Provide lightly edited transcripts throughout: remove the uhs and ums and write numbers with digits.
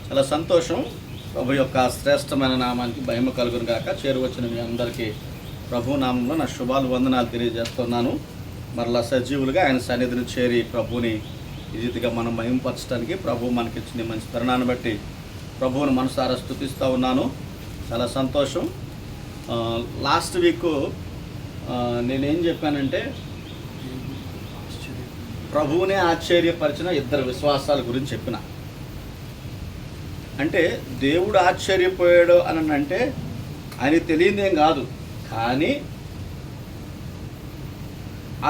చాలా సంతోషం. ప్రభు యొక్క శ్రేష్టమైన నామానికి మహిమ కలుగును గాక. చేరువచ్చిన మీ అందరికీ ప్రభు నామంలో నా శుభాలు వందనాలు తెలియజేస్తున్నాను. మరలా సజీవులుగా ఆయన సన్నిధిని చేరి ప్రభుని ఈ రీతిగా మనం మహిమపరచడానికి ప్రభు మనకిచ్చిన మంచి తరుణాన్ని బట్టి ప్రభువును మనసారా స్తుతిస్తూ ఉన్నాను. చాలా సంతోషం. లాస్ట్ వీక్ నేనేం చెప్పానంటే ప్రభువునే ఆశ్చర్యపరిచిన ఇద్దరు విశ్వాసాల గురించి చెప్పిన. అంటే దేవుడు ఆశ్చర్యపోయాడు అని అంటే ఆయన తెలియదేం కాదు, కానీ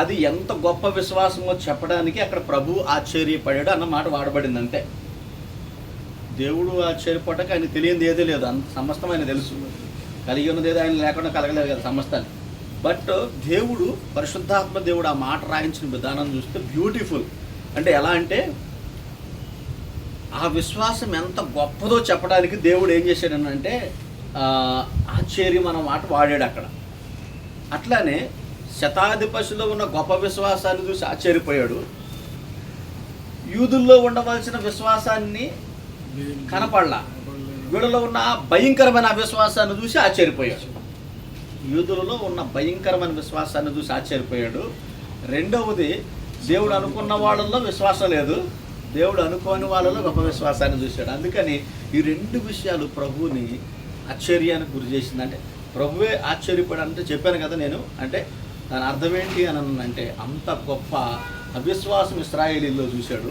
అది ఎంత గొప్ప విశ్వాసమో చెప్పడానికి అక్కడ ప్రభు ఆశ్చర్యపడాడు అన్న మాట వాడబడింది. అంతే. దేవుడు ఆశ్చర్యపడక ఆయన తెలియంది ఏదీ లేదు, అంత సమస్తం ఆయన తెలుసు. కలిగి ఉన్నది ఏదో ఆయన లేకుండా కలగలేదు కదా సమస్తాన్ని. బట్ దేవుడు, పరిశుద్ధాత్మ దేవుడు ఆ మాట రాయించిన విధానం చూస్తే బ్యూటిఫుల్. అంటే ఎలా అంటే ఆ విశ్వాసం ఎంత గొప్పదో చెప్పడానికి దేవుడు ఏం చేశాడనంటే ఆశ్చర్యం అన్న మాట వాడాడు అక్కడ. అట్లానే శతాధిపతిలో ఉన్న గొప్ప విశ్వాసాన్ని చూసి ఆశ్చర్యపోయాడు. యూదుల్లో ఉండవలసిన విశ్వాసాన్ని కనపడలా, వీళ్ళలో ఉన్న భయంకరమైన విశ్వాసాన్ని చూసి ఆశ్చర్యపోయాడు. యూదులలో ఉన్న భయంకరమైన విశ్వాసాన్ని చూసి ఆశ్చర్యపోయాడు. రెండవది, దేవుడు అనుకున్న వాళ్ళల్లో విశ్వాసం లేదు, దేవుడు అనుకోని వాళ్ళలో గొప్ప విశ్వాసాన్ని చూశాడు. అందుకని ఈ రెండు విషయాలు ప్రభువుని ఆశ్చర్యానికి గురి చేసింది. అంటే ప్రభువే ఆశ్చర్యపడంటే చెప్పాను కదా నేను. అంటే దాని అర్థం ఏంటి అని అంటే అంత గొప్ప అవిశ్వాసం ఇశ్రాయేలీల్లో చూశాడు,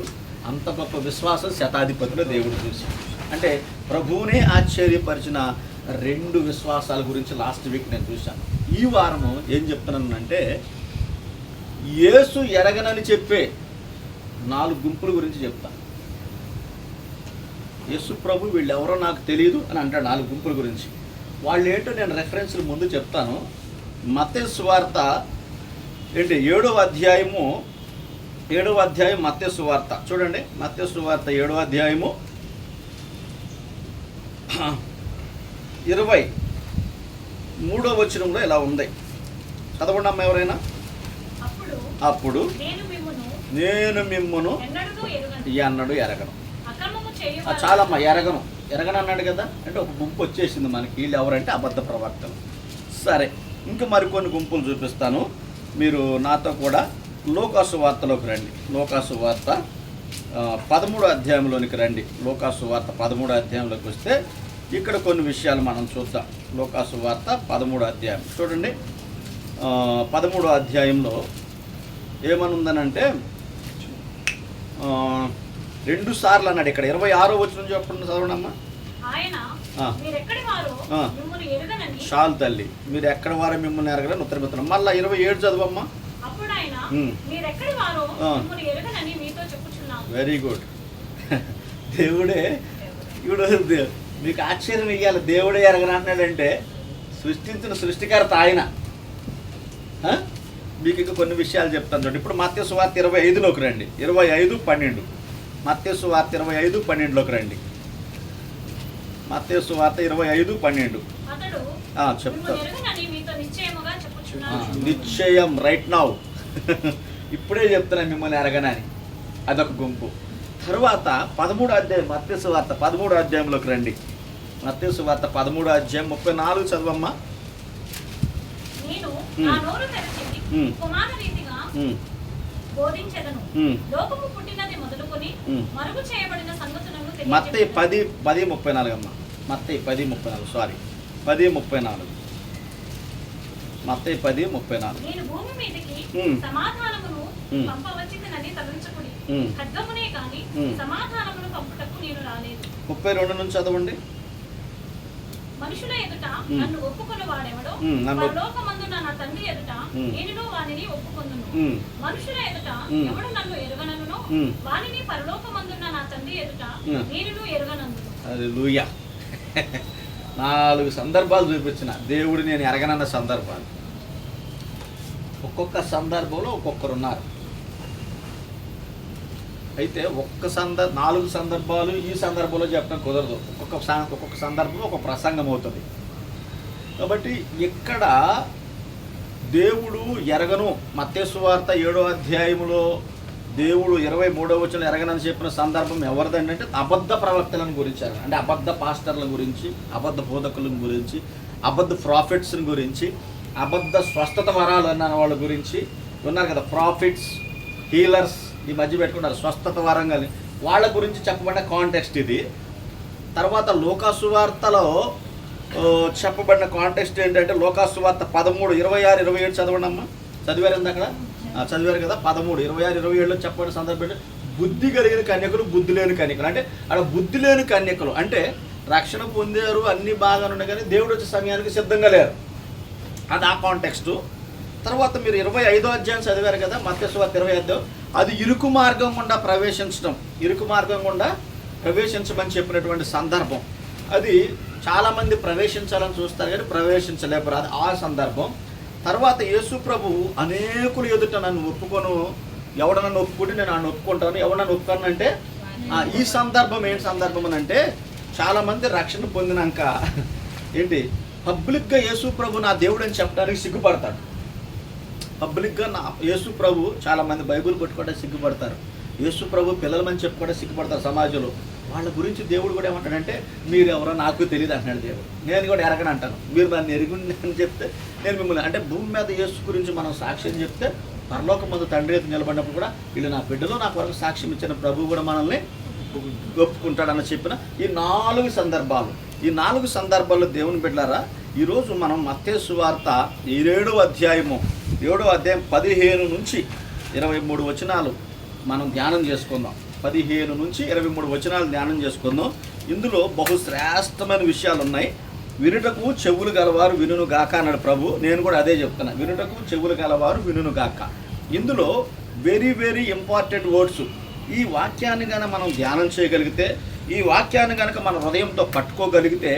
అంత గొప్ప విశ్వాసం శతాధిపతిలో దేవుడు చూశాడు. అంటే ప్రభువునే ఆశ్చర్యపరిచిన రెండు విశ్వాసాల గురించి లాస్ట్ వీక్ నేను చూశాను. ఈ వారము ఏం చెప్తున్నానంటే యేసు ఎరగనని చెప్పే 4 గుంపుల గురించి చెప్తాను. యేసు ప్రభు వీళ్ళెవరో నాకు తెలియదు అని అంటాడు 4 గుంపుల గురించి. వాళ్ళు ఏంటో నేను రెఫరెన్స్లు ముందు చెప్తాను. మత్తయి సువార్త 7వ అధ్యాయం మత్తయి సువార్త చూడండి. మత్తయి సువార్త 7వ అధ్యాయము 23వ వచనంలో ఇలా ఉంది. చదవండి అమ్మ ఎవరైనా. అప్పుడు నేను మిమ్మును ఎన్నడూ ఎరగను. చాలమ్మా, ఎరగను అన్నాడు కదా. అంటే ఒక గుంపు వచ్చేసింది మనకి. వీళ్ళు ఎవరంటే అబద్ధ ప్రవర్తనలు. సరే, ఇంకా మరికొన్ని గుంపులు చూపిస్తాను. మీరు నాతో కూడా లోకాసు వార్తలోకి రండి. లోకాసు వార్త 13వ అధ్యాయంలోనికి రండి. లోకాసు వార్త 13వ అధ్యాయంలోకి వస్తే ఇక్కడ కొన్ని విషయాలు మనం చూద్దాం. లోకాసు వార్త 13వ అధ్యాయం చూడండి. 13వ అధ్యాయంలో ఏమనుందనంటే 2 సార్లు అన్నాడు. ఇక్కడ 26వ వచనం చెప్పండి, చదవడమ్మా. చాలు తల్లి, మీరు ఎక్కడ వారో మిమ్మల్ని ఎరగలని ఉత్తరమిస్తున్నాం. మళ్ళీ 27 చదవమ్మా. Very good. దేవుడే ఇప్పుడు మీకు ఆశ్చర్యం ఇవ్వాలి. దేవుడే ఎరగనంటున్నాడంటే సృష్టించిన సృష్టికర్త ఆయన. మీకు ఇంకా కొన్ని విషయాలు చెప్తాను చూడండి. ఇప్పుడు మత్తయి సువార్త 25లోకి రండి. 25:12. మత్తయి సువార్త 25:12లోకి రండి. మత్తయి సువార్త 25:12 చెప్తాను. నిశ్చయం, రైట్ నౌ, ఇప్పుడే చెప్తున్నాను మిమ్మల్ని ఎరగనని. అదొక గుంపు. తర్వాత 13వ అధ్యాయం మత్తయి సువార్త 13వ అధ్యాయంలోకి రండి. మత్తయి సువార్త 13వ అధ్యాయం 34 చదవమ్మా. మత్తయి 10:34 అమ్మా. మత్తయి 10:34, సారీ 10:34. మత్తయి 10:34. 32 నుంచి చదవండి. మనుషుల ఎదుట నన్ను ఒప్పుకొను వాడెవడో పరలోకమందున్న నా తండ్రి ఎదుట నేనును వానిని ఒప్పుకొందును. మనుషుల ఎదుట ఎవడు నన్ను ఎరుగననునో వానిని పరలోకమందున్న నా తండ్రి ఎదుట నేనును ఎరుగనందును. హల్లెలూయా. 4 సందర్భాలు చూపించిన దేవుడు నేను ఎరగనన్న సందర్భాలు. ఒక్కొక్క సందర్భంలో ఒక్కొక్కరున్నారు. అయితే 4 సందర్భాలు ఈ సందర్భంలో చెప్పడం కుదరదు. ఒక్కొక్క సందర్భంలో ఒక ప్రసంగం అవుతుంది. కాబట్టి ఇక్కడ దేవుడు ఎరగను, మత్తయి సువార్త 7వ అధ్యాయంలో దేవుడు 23వ వచనంలో ఎరగనని చెప్పిన సందర్భం ఎవరిదండి అంటే అబద్ధ ప్రవక్తలను గురించి, అంటే అబద్ధ పాస్టర్ల గురించి, అబద్ధ బోధకుల గురించి, అబద్ధ ప్రాఫిట్స్ని గురించి, అబద్ధ స్వస్థత వరాలు అన్న వాళ్ళ గురించి ఉన్నారు కదా, ప్రాఫిట్స్, హీలర్స్, ఈ మధ్య పెట్టుకున్నారు స్వస్థత వరంగా, వాళ్ళ గురించి చెప్పబడిన కాంటెక్స్ట్ ఇది. తర్వాత లూకాసు వార్తలో చెప్పబడిన కాంటెక్స్ట్ ఏంటంటే లూకాసు వార్త 13, 26, 27 చదవండి అమ్మా. చదివారు అక్కడ చదివారు కదా. 13, 26, 27లో చెప్పబడిన సందర్భం బుద్ధి కలిగిన కన్యకలు, బుద్ధి లేని కన్యకలు. అంటే అక్కడ బుద్ధి లేని కన్యకలు అంటే రక్షణ పొందారు, అన్ని బాగానే ఉన్నాయి, కానీ దేవుడు వచ్చే సమయానికి సిద్ధంగా లేరు. అది ఆ కాంటెక్స్టు. తర్వాత మీరు 25వ అధ్యాయం చదివారు కదా, మత్తయి సువార్త 25, అది ఇరుకు మార్గం గుండా ప్రవేశించడం, ఇరుకు మార్గం గుండా ప్రవేశించమని చెప్పినటువంటి సందర్భం. అది చాలామంది ప్రవేశించాలని చూస్తారు కానీ ప్రవేశించలేరు, అది ఆ సందర్భం. తర్వాత యేసు ప్రభు అనేకులు ఎదుట నన్ను ఒప్పుకొను, ఎవడు నన్ను ఒప్పుకుంటే నేను నన్ను ఒప్పుకుంటాను, ఎవడు నన్ను ఒప్పుకోను అంటే ఈ సందర్భం ఏంటి సందర్భం అని అంటే చాలామంది రక్షణ పొందినాక ఏంటి పబ్లిక్గా యేసు ప్రభు నా దేవుడు అని చెప్పడానికి సిగ్గుపడతాడు. పబ్లిక్గా నా యేసు ప్రభు, చాలామంది బైబిల్ పట్టుకోవడానికి సిగ్గుపడతారు, యేసు ప్రభు పిల్లలమని చెప్పుకోవడానికి సిగ్గుపడతారు సమాజంలో. వాళ్ళ గురించి దేవుడు కూడా ఏమంటాడంటే మీరు ఎవరో నాకు తెలియదు అంటున్నాడు దేవుడు. నేను కూడా ఎరగను అంటాను, మీరు నన్ను ఎరుగుండి అని చెప్తే నేను మిమ్మల్ని, అంటే భూమి మీద యేసు గురించి మనం సాక్ష్యం చెప్తే పరలోక ముందు తండ్రి ఎత్తు నిలబడినప్పుడు కూడా వీళ్ళు నా బిడ్డలు, నాకు వరకు సాక్ష్యం ఇచ్చిన ప్రభు కూడా మనల్ని ఒప్పుకుంటాడని చెప్పిన ఈ 4 సందర్భాలు. ఈ 4 సందర్భాల్లో దేవుని బిడ్డలారా, ఈరోజు మనం మత్తయి సువార్త 7వ అధ్యాయము 15 నుంచి 23 వచనాలు మనం ధ్యానం చేసుకుందాం. 15 నుంచి 23 వచనాలు ధ్యానం చేసుకుందాం. ఇందులో బహుశ్రేష్టమైన విషయాలు ఉన్నాయి. వినుటకు చెవులు గలవారు వినును గాక అన్నాడు ప్రభు. నేను కూడా అదే చెప్తున్నా, వినుటకు చెవులు గలవారు వినును గాక. ఇందులో వెరీ వెరీ ఇంపార్టెంట్ వర్డ్స్. ఈ వాక్యాన్ని కనుక మనం ధ్యానం చేయగలిగితే, ఈ వాక్యాన్ని కనుక మన హృదయంతో పట్టుకోగలిగితే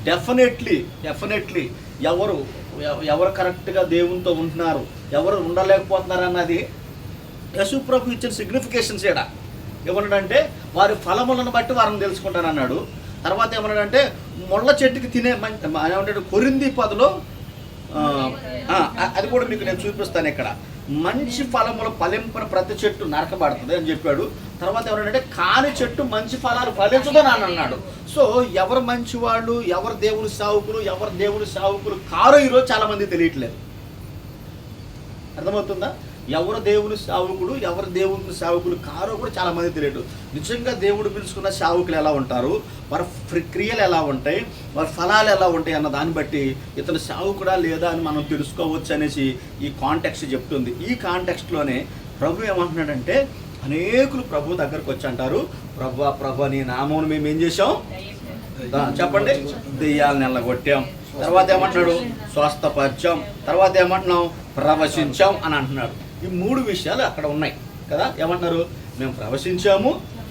డెఫినెట్లీ ఎవరు కరెక్ట్గా దేవునితో ఉంటున్నారు, ఎవరు ఉండలేకపోతున్నారు అన్నది యేసు ప్రభు ఇచ్చిన సిగ్నిఫికేషన్స్ ఏడా. ఏమన్నాడంటే వారి ఫలములను బట్టి వారిని తెలుసుకుంటానన్నాడు. తర్వాత ఏమన్నాడంటే ముళ్ళ చెట్టుకి తినే ఏమంటాడు కొరింది పదలో, అది కూడా మీకు నేను చూపిస్తాను ఇక్కడ. మంచి ఫలములు ఫలింపని ప్రతి చెట్టు నరకబడుతుంది అని చెప్పాడు. తర్వాత ఏమన్నాడంటే కాని చెట్టు మంచి ఫలాలు ఫలించదని అని అన్నాడు. సో ఎవరు మంచివాళ్ళు, ఎవరు దేవుని సేవకులు కారో ఈరోజు చాలామంది తెలియట్లేదు. అర్థమవుతుందా? ఎవరు దేవుని సేవకుడు, ఎవరు దేవుని సేవకులు కారో కూడా చాలామంది తెలియదు. నిజంగా దేవుడు పిలుచుకున్న సేవకులు ఎలా ఉంటారు, వారి క్రియలు ఎలా ఉంటాయి, వారి ఫలాలు ఎలా ఉంటాయి అన్న దాన్ని బట్టి ఇతను సేవకుడా లేదా అని మనం తెలుసుకోవచ్చు అనేసి ఈ కాంటెక్స్ట్ చెప్తుంది. ఈ కాంటెక్స్ట్లోనే ప్రభు ఏమంటున్నాడంటే అనేకులు ప్రభు దగ్గరకు వచ్చి అంటారు, ప్రభు నీ నామమును మేము ఏం చేసాం చెప్పండి, దెయ్యాలను ఎల్లగొట్టాం. తర్వాత ఏమంటున్నాడు, స్వస్థపరిచాం. తర్వాత ఏమంటున్నాం, ప్రవశించాం అని అంటున్నాడు. ఈ 3 విషయాలు అక్కడ ఉన్నాయి కదా. ఏమంటున్నారు, మేము ప్రవశించాము,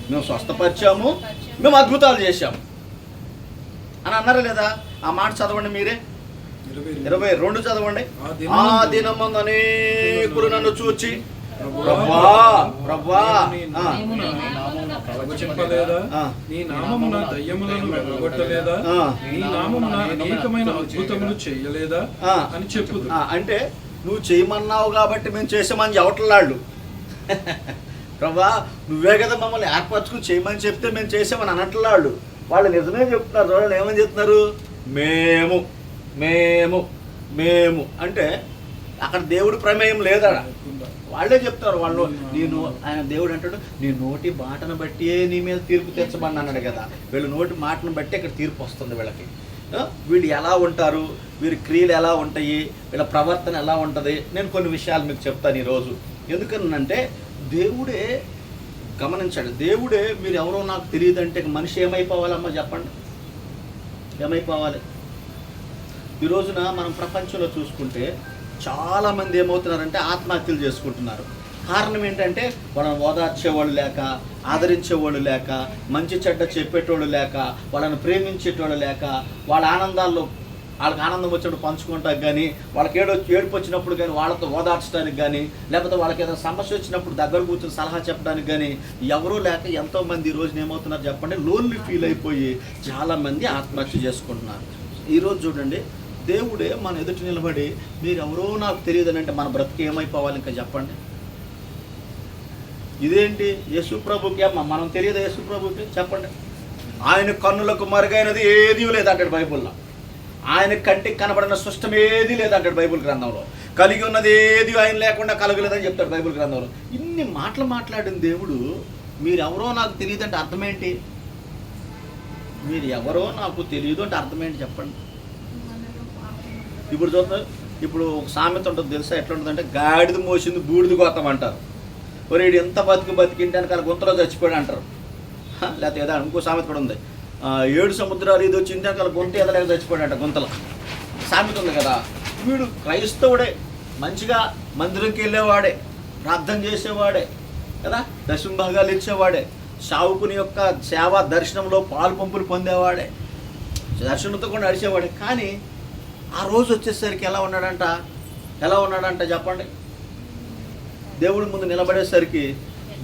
మేము స్వస్థపరిచాము, మేము అద్భుతాలు చేశాము అని అన్నారా లేదా? ఆ మాట చదవండి మీరే. 22 చదవండి. ఆ దినమందు అనేకులు నన్ను చూచి ప్రభువా నీ నామమున దయ్యములను వెళ్ళగొట్టలేదా, నీ నామమున అనేకమైన అద్భుతములు చేయలేదా అని చెప్పుదు. అంటే నువ్వు చేయమన్నావు కాబట్టి మేము చేసామని చెప్పట్లాళ్ళు. ప్రభా నువ్వే కదా మమ్మల్ని ఏర్పరచుకుని చేయమని చెప్తే మేము చేసామని అనట్లాళ్ళు. వాళ్ళు నిజమే చెప్తున్నారు. వాళ్ళు ఏమని చెప్తున్నారు, మేము మేము మేము అంటే అక్కడ దేవుడి ప్రమేయం లేదా, వాళ్ళే చెప్తారు. వాళ్ళు ఆయన దేవుడు అంటాడు నీ నోటి మాటను బట్టి నీ మీద తీర్పు తెచ్చమని అన్నాడు కదా. వీళ్ళ నోటి మాటను బట్టి ఇక్కడ తీర్పు వస్తుంది వీళ్ళకి. వీళ్ళు ఎలా ఉంటారు, వీరి క్రియలు ఎలా ఉంటాయి, వీళ్ళ ప్రవర్తన ఎలా ఉంటుంది, నేను కొన్ని విషయాలు మీకు చెప్తాను ఈరోజు. ఎందుకనంటే దేవుడే గమనించాడు. దేవుడే మీరు ఎవరో నాకు తెలియదంటే మనిషి ఏమైపోవాలమ్మా చెప్పండి, ఏమైపోవాలి? ఈ రోజున మనం ప్రపంచంలో చూసుకుంటే చాలామంది ఏమవుతున్నారంటే ఆత్మహత్యలు చేసుకుంటున్నారు. కారణం ఏంటంటే వాళ్ళని ఓదార్చేవాళ్ళు లేక, ఆదరించేవాళ్ళు లేక, మంచి చెడ్డ చెప్పేటోళ్ళు లేక, వాళ్ళని ప్రేమించేటోళ్ళు లేక, వాళ్ళ ఆనందాల్లో వాళ్ళకి ఆనందం వచ్చినప్పుడు పంచుకుంటానికి కానీ, వాళ్ళకి ఏడుపు వచ్చినప్పుడు కానీ వాళ్ళతో ఓదార్చడానికి కానీ, లేకపోతే వాళ్ళకి ఏదైనా సమస్య వచ్చినప్పుడు దగ్గర కూర్చొని సలహా చెప్పడానికి కానీ ఎవరూ లేక ఎంతోమంది ఈ రోజున ఏమవుతున్నారు చెప్పండి, లోన్లీ ఫీల్ అయిపోయి చాలామంది ఆత్మహత్య చేసుకుంటున్నారు. ఈరోజు చూడండి, దేవుడే మన ఎదుటి నిలబడి మీరు ఎవరో నాకు తెలియదు అని అంటే మన బ్రతికి ఏమైపోవాలి ఇంకా చెప్పండి. ఇదేంటి యేసు ప్రభుకి అమ్మ మనం తెలియదు యేసు ప్రభుకి చెప్పండి. ఆయన కన్నులకు మరుగైనది ఏదీ లేదంటాడు బైబిల్లో. ఆయన కంటికి కనబడిన సృష్టం ఏదీ లేదంటాడు బైబిల్ గ్రంథంలో. కలిగి ఉన్నది ఏది ఆయన లేకుండా కలగలేదని చెప్తాడు బైబిల్ గ్రంథంలో. ఇన్ని మాటలు మాట్లాడిన దేవుడు మీరెవరో నాకు తెలియదు అంటే అర్థమేంటి? మీరు ఎవరో నాకు తెలియదు అంటే అర్థమేంటి చెప్పండి. ఇప్పుడు చూద్దాం, ఇప్పుడు ఒక సామెత ఉంటుంది తెలుసా, ఎట్లా ఉంటుందంటే గాడిద మోసింది బూడిద గోతం అంటారు. ఒరేడు ఎంత బతికింటే వెనకాల గుంతలో చచ్చిపోయాడు అంటారు. లేకపోతే ఏదో ఇంకో సామెత కూడా ఉంది, 7 సముద్రాలు ఇది వచ్చి ఇంటి వెనకాల గుంత ఎదలేక చచ్చిపోయాడంట గుంతలో. సామెత ఉంది కదా. వీడు క్రైస్తవుడే, మంచిగా మందిరంకి వెళ్ళేవాడే, ప్రార్థన చేసేవాడే కదా, దశమ భాగాలు ఇచ్చేవాడే, సావుకుని యొక్క సేవా దర్శనంలో పాలు పంపులు పొందేవాడే, దర్శనంతో కూడా నడిచేవాడే. కానీ ఆ రోజు వచ్చేసరికి ఎలా ఉన్నాడంట చెప్పండి. దేవుడి ముందు నిలబడేసరికి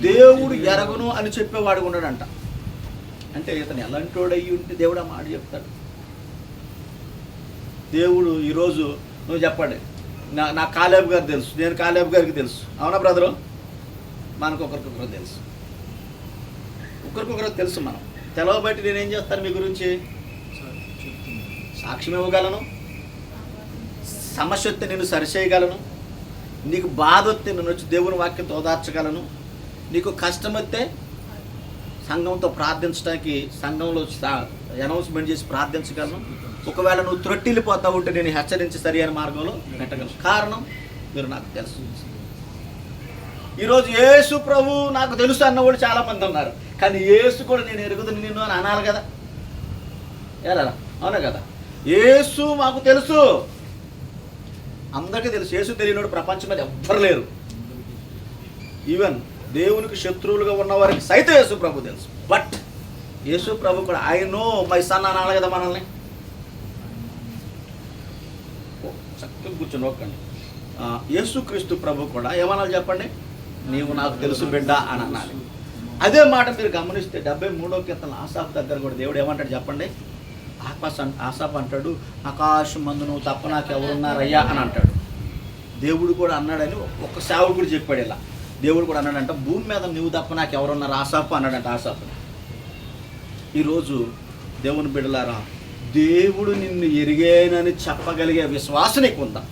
దేవుడు ఎరగను అని చెప్పేవాడు ఉన్నాడంట. అంటే ఇతను ఎలాంటోడయ్యి ఉంటే దేవుడు ఆ మాట చెప్తాడు. దేవుడు ఈరోజు నువ్వు చెప్పండి, నా కాలేబు గారు తెలుసు, నేను కాలేబు గారికి తెలుసు, అవునా బ్రదరు? మనకు ఒకరికొకరు తెలుసు, ఒకరికొకరు తెలుసు. మనం తెలవబట్టి నేనేం చేస్తాను మీ గురించి సాక్ష్యం ఇవ్వగలను, సమస్య వస్తే నేను సరిచేయగలను, నీకు బాధ వస్తే నేను వచ్చి దేవుని వాక్యంతో ఓదార్చగలను, నీకు కష్టం వస్తే సంఘంతో ప్రార్థించడానికి సంఘంలో అనౌన్స్మెంట్ చేసి ప్రార్థించగలను. ఒకవేళ నువ్వు త్రొట్టిల్లిపోతా ఉంటే నేను హెచ్చరించి సరి అయిన మార్గంలో పెట్టగలను. కారణం మీరు నాకు తెలుసు. ఈరోజు యేసు ప్రభు నాకు తెలుసు అన్నవాడు చాలామంది ఉన్నారు. కానీ యేసు కూడా నేను ఎరుగుదని నిన్ను అని అనాలి కదా, ఎలా? అవునా కదా? యేసు మాకు తెలుసు, అందరికీ తెలుసు. యేసు తెలియనివాడు ప్రపంచం మీద ఎవ్వరు లేరు. ఈవెన్ దేవునికి శత్రువులుగా ఉన్నవారికి సైతం యేసు ప్రభు తెలుసు. బట్ యేసు ప్రభు కూడా ఐ నో మై సన్ అనాలి కదా మనల్ని. చక్కగా కూర్చొని ఒక్కండి. యేసుక్రీస్తు ప్రభు కూడా ఏమనాలి చెప్పండి? నీవు నాకు తెలుసు బిడ్డ అని అనాలి. అదే మాట మీరు గమనిస్తే 73వ కీర్తన ఆసాపు దగ్గర కూడా దేవుడు ఏమంటాడు చెప్పండి? ఆసాపు అంటాడు, ఆకాశం మందు నువ్వు తప్ప నాకు ఎవరున్నారయ్యా అని అంటాడు. దేవుడు కూడా అన్నాడని ఒక సేవకుడు చెప్పాడు. ఇలా దేవుడు కూడా అన్నాడంట, భూమి మీద నువ్వు తప్ప నాకు ఎవరున్నారు ఆసాపు అన్నాడంట. ఆసాపు ఈరోజు దేవుని బిడ్డలారా, దేవుడు నిన్ను ఎరిగేనని చెప్పగలిగే విశ్వాసం నీకు ఉందా?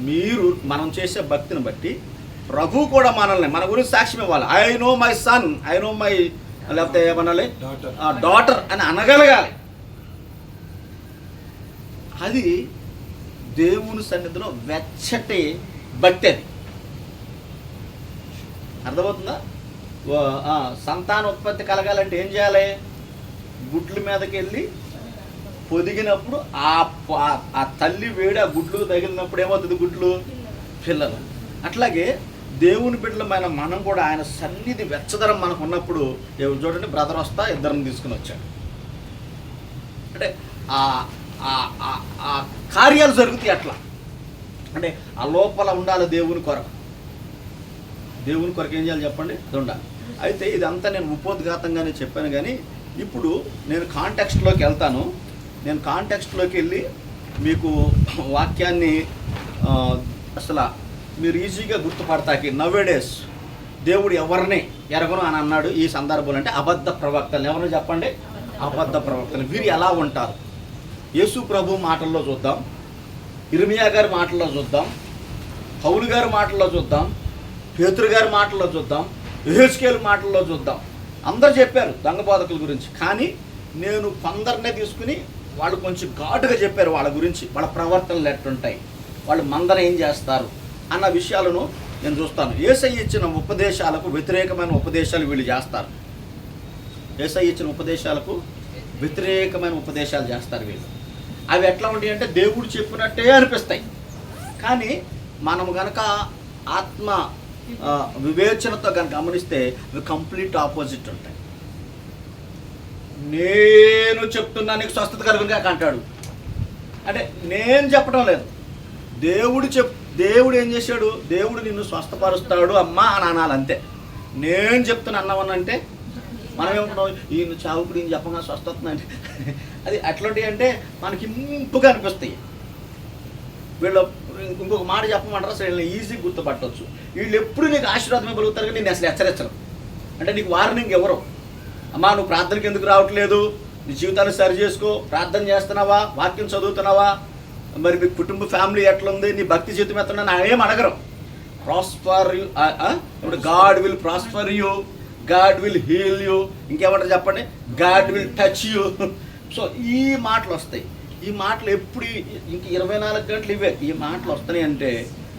మీరు మనం చేసే భక్తిని బట్టి ప్రభు కూడా మనల్ని మన గురించి సాక్ష్యం ఇవ్వాలి. I know my son, I know my, లేకపోతే ఏమనాలి, డాటర్ అని అనగలగాలి. అది దేవుని సన్నిధిలో వెచ్చటి భక్తి. అది అర్థమవుతుందా? సంతాన ఉత్పత్తి కలగాలంటే ఏం చేయాలి? గుడ్ల మీదకి వెళ్ళి పొదిగినప్పుడు ఆ తల్లి వేడి ఆ గుడ్లు తగిలినప్పుడు ఏమవుతుంది? గుడ్లు పిల్లలు. అట్లాగే దేవుని బిడ్డలమైన మనం కూడా ఆయన సన్నిధి వెచ్చదనం మనకు ఉన్నప్పుడు చూడండి, బ్రదర్ వస్తా ఇద్దరిని తీసుకుని వచ్చాడు అంటే ఆ కార్యాలు జరుగుతాయి. అట్లా అంటే ఆ లోపల ఉండాలి దేవుని కొరకు. దేవుని కొరకు ఏం చేయాలి చెప్పండి? అది ఉండాలి. అయితే ఇదంతా నేను ఉపోద్ఘాతంగానే చెప్పాను. కానీ ఇప్పుడు నేను కాంటెక్స్ట్లోకి వెళ్తాను. నేను కాంటెక్స్ట్లోకి వెళ్ళి మీకు వాక్యాన్ని అసలు మీరు ఈజీగా గుర్తుపడతాకి. నవ్వేడేస్ దేవుడు ఎవరిని ఎరగను అని అన్నాడు ఈ సందర్భంలో అంటే అబద్ధ ప్రవక్తలు. ఎవరు చెప్పండి? అబద్ధ ప్రవక్తలు. వీరు ఎలా ఉంటారు? యేసు ప్రభు మాటల్లో చూద్దాం, ఇర్మియా గారి మాటల్లో చూద్దాం, పౌలు గారి మాటల్లో చూద్దాం, పేతురు గారి మాటల్లో చూద్దాం, యెహెజ్కేలు మాటల్లో చూద్దాం. అందరు చెప్పారు దొంగ బోధకుల గురించి. కానీ నేను కొందరినే తీసుకుని వాళ్ళు కొంచెం ఘాటుగా చెప్పారు వాళ్ళ గురించి, వాళ్ళ ప్రవర్తనలు ఎట్లుంటాయి, వాళ్ళు మందర ఏం చేస్తారు అన్న విషయాలను నేను చూస్తాను. యేసయ్య ఇచ్చిన ఉపదేశాలకు వ్యతిరేకమైన ఉపదేశాలు వీళ్ళు చేస్తారు. యేసయ్య ఇచ్చిన ఉపదేశాలకు వ్యతిరేకమైన ఉపదేశాలు చేస్తారు వీళ్ళు. అవి ఎట్లా ఉంటాయి అంటే దేవుడు చెప్పినట్టే అనిపిస్తాయి. కానీ మనం కనుక ఆత్మ వివేచనతో కనుక గమనిస్తే అవి కంప్లీట్ ఆపోజిట్ ఉంటాయి. నేను చెప్తున్నా నీకు స్వస్థత కలుగును కాక అంటాడు. అంటే నేను చెప్పడం లేదు, దేవుడు ఏం చేశాడు? దేవుడు నిన్ను స్వస్థపరుస్తాడు అమ్మా అని అనాలి అంతే. నేను చెప్తున్నా అన్నామనంటే మనం ఏమంటున్నాం? ఈయన చావుకుడు ఈయన చెప్పగా స్వస్థత అంటే అది అట్లాంటివి అంటే మనకి ఇంపుగా అనిపిస్తాయి. వీళ్ళు ఇంకొక మాట చెప్పమంటారు, అసలు వీళ్ళని ఈజీ గుర్తుపట్టవచ్చు. వీళ్ళు ఎప్పుడు నీకు ఆశీర్వాదం ఇవ్వగలుగుతారు కానీ నేను అసలు హెచ్చరించరు. అంటే నీకు వార్నింగ్ ఎవరు? అమ్మా నువ్వు ప్రార్థనకి ఎందుకు రావట్లేదు, నీ జీవితాన్ని సరి చేసుకో, ప్రార్థన చేస్తున్నావా, వాక్యం చదువుతున్నావా, మరి మీ కుటుంబ ఫ్యామిలీ ఎట్లుంది, నీ భక్తి జీవితం ఎట్లుంది నా ఏం అడగరు. ప్రాస్పర్ యూ, ఇప్పుడు God will prosper you, God will heal you, ఇంకేమంటారు చెప్పండి, God will touch you. So ఈ మాటలు వస్తాయి. ఈ మాటలు ఎప్పుడు ఇంక 24 గంటలు ఇవే ఈ మాటలు వస్తున్నాయి. అంటే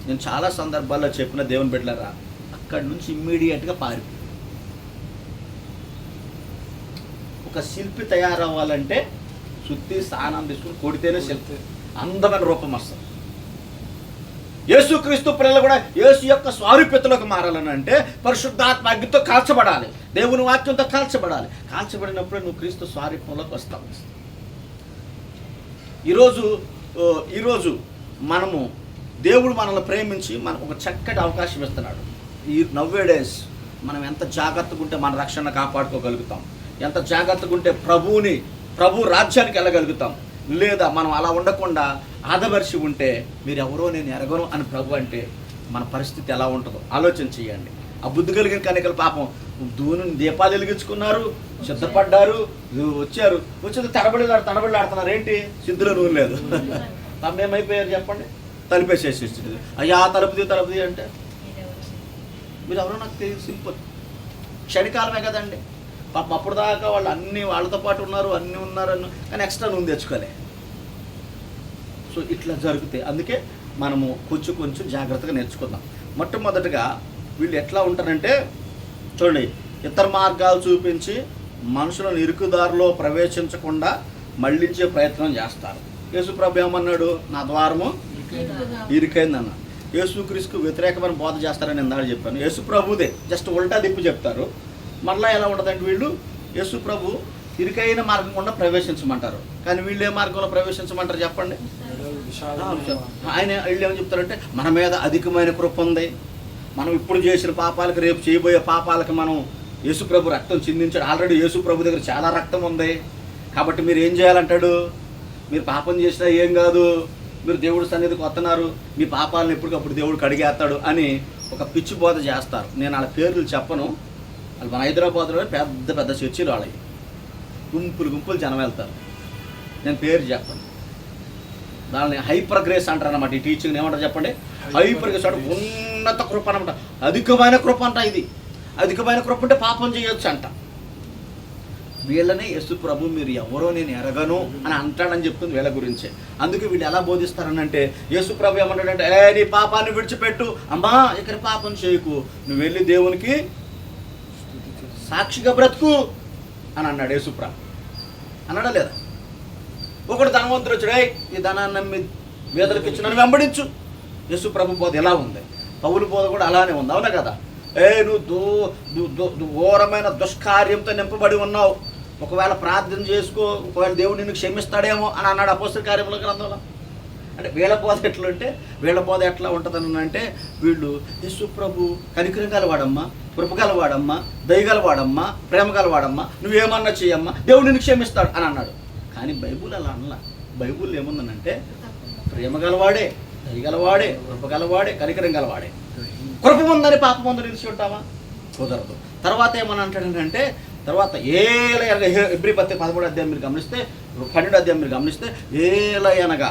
నేను చాలా సందర్భాల్లో చెప్పిన దేవుని బిడ్డలారా, అక్కడి నుంచి ఇమ్మీడియట్గా పారిపో. ఒక శిల్పి తయారవ్వాలంటే శుద్ధి స్నానం తీసుకుని కొడితేనే శిల్పి అందమైన రూపం వస్తుంది. యేసుక్రీస్తు పిల్లలు కూడా యేసు యొక్క స్వారూప్యతలోకి మారాలని అంటే పరిశుద్ధాత్మ అగ్నితో కాల్చబడాలి, దేవుని వాక్యంతో కాల్చబడాలి. కాల్చబడినప్పుడే నువ్వు క్రీస్తు స్వారూప్యంలోకి వస్తావు. ఈరోజు మనము దేవుడు మనల్ని ప్రేమించి మనకు ఒక చక్కటి అవకాశం ఇస్తున్నాడు. ఈ నవ్వేడేస్ మనం ఎంత జాగ్రత్తగా ఉంటే మన రక్షణ కాపాడుకోగలుగుతాం, ఎంత జాగ్రత్తగా ఉంటే ప్రభు రాజ్యానికి వెళ్ళగలుగుతాం. లేదా మనం అలా ఉండకుండా ఆదమర్చి ఉంటే మీరు ఎవరో నేను ఎరగను అని ప్రభు అంటే మన పరిస్థితి ఎలా ఉంటుందో ఆలోచన చేయండి. ఆ బుద్ధి కలిగిన కన్యకలు పాపం దీపాలు వెలిగించుకున్నారు, సిద్ధపడ్డారు, వచ్చేది తడబడిలాడుతున్నారు. ఏంటి సిద్ధులో నూనె లేదు. ఏమైపోయారు చెప్పండి, తలుపేసేసి అయ్యా తలుపుది అంటే మీరు ఎవరో నాకు తెలియదు. సింపుల్, క్షణికాలమే కదండి. పాపం అప్పుడు దాకా వాళ్ళు అన్నీ వాళ్ళతో పాటు ఉన్నారు, అన్నీ ఉన్నారు కానీ ఎక్స్ట్రా నూనె తెచ్చుకోలే. సో ఇట్లా జరుగుతాయి. అందుకే మనము కొంచెం జాగ్రత్తగా నేర్చుకుందాం. మొట్టమొదటిగా వీళ్ళు ఎట్లా ఉంటారంటే చూడండి, ఇతర మార్గాలు చూపించి మనుషులను ఇరుకుదారిలో ప్రవేశించకుండా మళ్ళించే ప్రయత్నం చేస్తారు. యేసుప్రభు ఏమన్నాడు, నా ద్వారము ఇరుకైంది అన్న. యేసుక్రీస్తుకు వ్యతిరేకమైన బోధ చేస్తారని ఇందాక చెప్పాను. యేసుప్రభుదే జస్ట్ ఉల్టా దిప్పు చెప్తారు. మళ్ళీ ఎలా ఉంటుందంటే వీళ్ళు యేసుప్రభు ఇరుకైన మార్గం గుండా ప్రవేశించమంటారు, కానీ వీళ్ళు ఏ మార్గంలో ప్రవేశించమంటారు చెప్పండి. వీళ్ళు ఏమని చెప్తారంటే మన మీద అధికమైన కృప ఉంది, మనం ఇప్పుడు చేసిన పాపాలకు రేపు చేయబోయే పాపాలకు మనం యేసుప్రభు రక్తం చిందించాడు. ఆల్రెడీ యేసుప్రభు దగ్గర చాలా రక్తం ఉంది కాబట్టి మీరు ఏం చేయాలంటాడు, మీరు పాపం చేసినా ఏం కాదు, మీరు దేవుడి సన్నిధికి వస్తున్నారు, మీ పాపాలను ఎప్పటికప్పుడు దేవుడు కడిగేస్తాడు అని ఒక పిచ్చి బోధ చేస్తారు. నేను వాళ్ళ పేర్లు చెప్పను. వాళ్ళు మన హైదరాబాద్లో పెద్ద చర్చిలు వాళ్ళవి, గుంపులు జనం వెళ్తారు. నేను పేరు చెప్పను. దాన్ని హైపర్ గ్రేస్ అంటారు అన్నమాట. ఈ టీచింగ్ ఏమంటారు చెప్పండి, హైపర్ గ్రేస్ అంటే ఉన్నత కృప అనమాట, అధికమైన కృప అంట. ఇది అధికమైన కృప అంటే పాపం చేయొచ్చు అంట. వీళ్ళనే యేసు ప్రభు మీరు ఎవరో నేను ఎరగను అని అంటాడని చెప్తుంది వీళ్ళ గురించే. అందుకే వీళ్ళు ఎలా బోధిస్తారనంటే యేసు ప్రభు ఏమంటాడంటే నీ పాపాన్ని విడిచిపెట్టు, అమ్మా ఇక్కడ పాపం చేయకు, నువ్వు వెళ్ళి దేవునికి సాక్షిగా బ్రతుకు అని అన్నాడు యేసుప్రభు. అన్నాడా లేదా? ఒకడు ధనవంతుడు వచ్చాడు, ఈ ధనాన్ని నమ్మి వేదలకు ఇచ్చి నన్ను వెంబడించు. యేసుప్రభు బోధ ఎలా ఉంది, పౌలు బోధ కూడా అలానే ఉంది, అవునా కదా? నువ్వు ఘోరమైన దుష్కార్యంతో నింపబడి ఉన్నావు, ఒకవేళ ప్రార్థన చేసుకో, ఒకవేళ దేవుడు నిన్ను క్షమిస్తాడేమో అని అన్నాడు అపోస్తల కార్యముల గ్రంథంలో. అంటే వీళ్ళ బోధ ఎట్లుంటే వీళ్ళ బోధ ఎట్లా ఉంటుందని అంటే వీళ్ళు యేసు ప్రభు కనికరం గలవాడమ్మా, కృప గలవాడమ్మా, దయగలవాడమ్మా, ప్రేమ గలవాడమ్మా, నువ్వేమన్నా చేయమ్మా, దేవుడు నిన్ను క్షమిస్తాడు అని అన్నాడు. కానీ బైబుల్ అలా అనలా. బైబుల్ ఏముందనంటే ప్రేమ గలవాడే, దయగలవాడే, కృప గలవాడే, కనికరం గలవాడే. కృప ఉందని పాపం ఉందని తెలిసి ఉంటావా? కుదరదు. తర్వాత ఏమని అంటాడంటే తర్వాత ఎబ్రీ 13 అధ్యాయం మీరు గమనిస్తే, 12 అధ్యాయం మీరు గమనిస్తే ఏలయనగా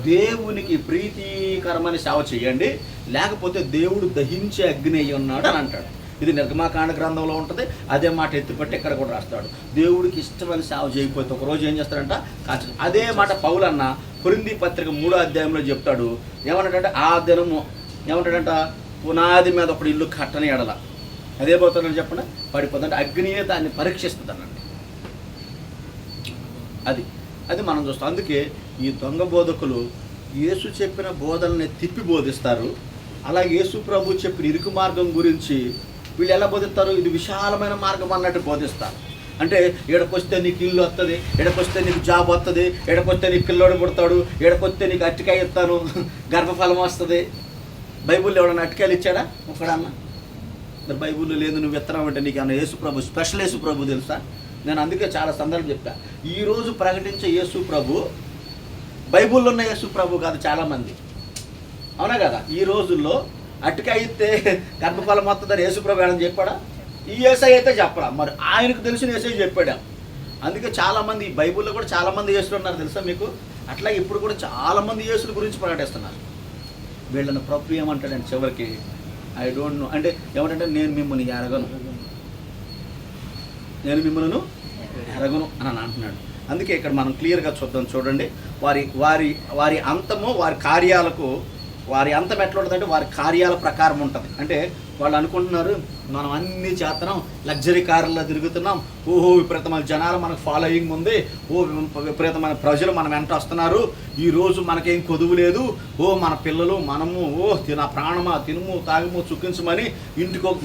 దేవునికి ప్రీతికరమైన సేవ చేయండి, లేకపోతే దేవుడు దహించే అగ్ని అయి ఉన్నాడు అని అంటాడు. ఇది నిర్గమాకాండ గ్రంథంలో ఉంటుంది. అదే మాట ఎత్తిపట్టి ఇక్కడ కూడా రాస్తాడు. దేవుడికి ఇష్టమైన సేవ చేయకపోతే ఒకరోజు ఏం చేస్తాడంట కాల్చి. అదే మాట పౌలన్న కొరింథీ పత్రిక 3వ అధ్యాయంలో చెప్తాడు. ఏమన్నాడంటే ఆ దినము ఏమంటాడంట, పునాది మీద ఒకడు ఇల్లు కట్టని ఎడల అదే పోతుందని చెప్పండి పడిపోతుందంటే అగ్నియే దాన్ని పరీక్షిస్తుంది అన్నట్టు. అది మనం చూస్తాం. అందుకే ఈ దొంగ బోధకులు యేసు చెప్పిన బోధనని తిప్పి బోధిస్తారు. అలాగే యేసు ప్రభు చెప్పిన ఇరుకు మార్గం గురించి వీళ్ళు ఎలా బోధిస్తారు, ఇది విశాలమైన మార్గం అన్నట్టు బోధిస్తారు. అంటే ఎడకొస్తే నీకు ఇల్లు వస్తుంది, ఎడకొస్తే నీకు జాబ్ వస్తుంది, ఎడకొస్తే నీకు పిల్లోడు పుడతాడు, ఎడకొస్తే నీకు అరటికాయ ఇస్తాను, గర్భఫలం వస్తుంది. బైబుల్లో ఎవడన్నా అరటికాయలు ఇచ్చాడా ఒకడన్నా? మరి బైబుల్లో లేదు, నువ్వు విత్తనం అంటే నీకు అన్న యేసు ప్రభు స్పెషల్ యేసు ప్రభు తెలుసా? నేను అందుకే చాలా సందర్భం చెప్పా. ఈరోజు ప్రకటించే యేసు ప్రభు బైబిల్లో ఉన్న యేసు ప్రభు కాదు చాలామంది, అవునా కదా? ఈ రోజుల్లో అటుకైతే గర్భఫలం మొత్తం యేసు ప్రభు అని చెప్పాడా? ఈ యేసై అయితే చెప్పరా, మరి ఆయనకు తెలిసిన యేసై చెప్పాడా? అందుకే చాలామంది ఈ బైబిల్లో కూడా చాలామంది యేసులు ఉన్నారు తెలుసా మీకు? అట్లా ఇప్పుడు కూడా చాలామంది యేసుల గురించి ప్రకటిస్తున్నారు. వీళ్ళని ప్రభు ఏమంటాడంటే చివరికి ఐ డోంట్ నో అంటే ఏమంటే నేను మిమ్మల్ని ఎరగను అని అంటున్నాడు. అందుకే ఇక్కడ మనం క్లియర్గా చూద్దాం. చూడండి, వారి అంతము వారి అంతం ఎట్లా ఉంటుందంటే వారి కార్యాల ప్రకారం ఉంటుంది. అంటే వాళ్ళు అనుకుంటున్నారు మనం అన్నీ చేస్తున్నాం, లగ్జరీ కార్లలో తిరుగుతున్నాం, ఓహో విపరీతమైన జనాలు మనకు ఫాలోయింగ్ ఉంది, విపరీతమైన ప్రజలు మనం వెంట వస్తున్నారు, ఈరోజు మనకేం కొదువు లేదు, మన పిల్లలు మనము నా ప్రాణమా తినుము తాగుము చుక్కించమని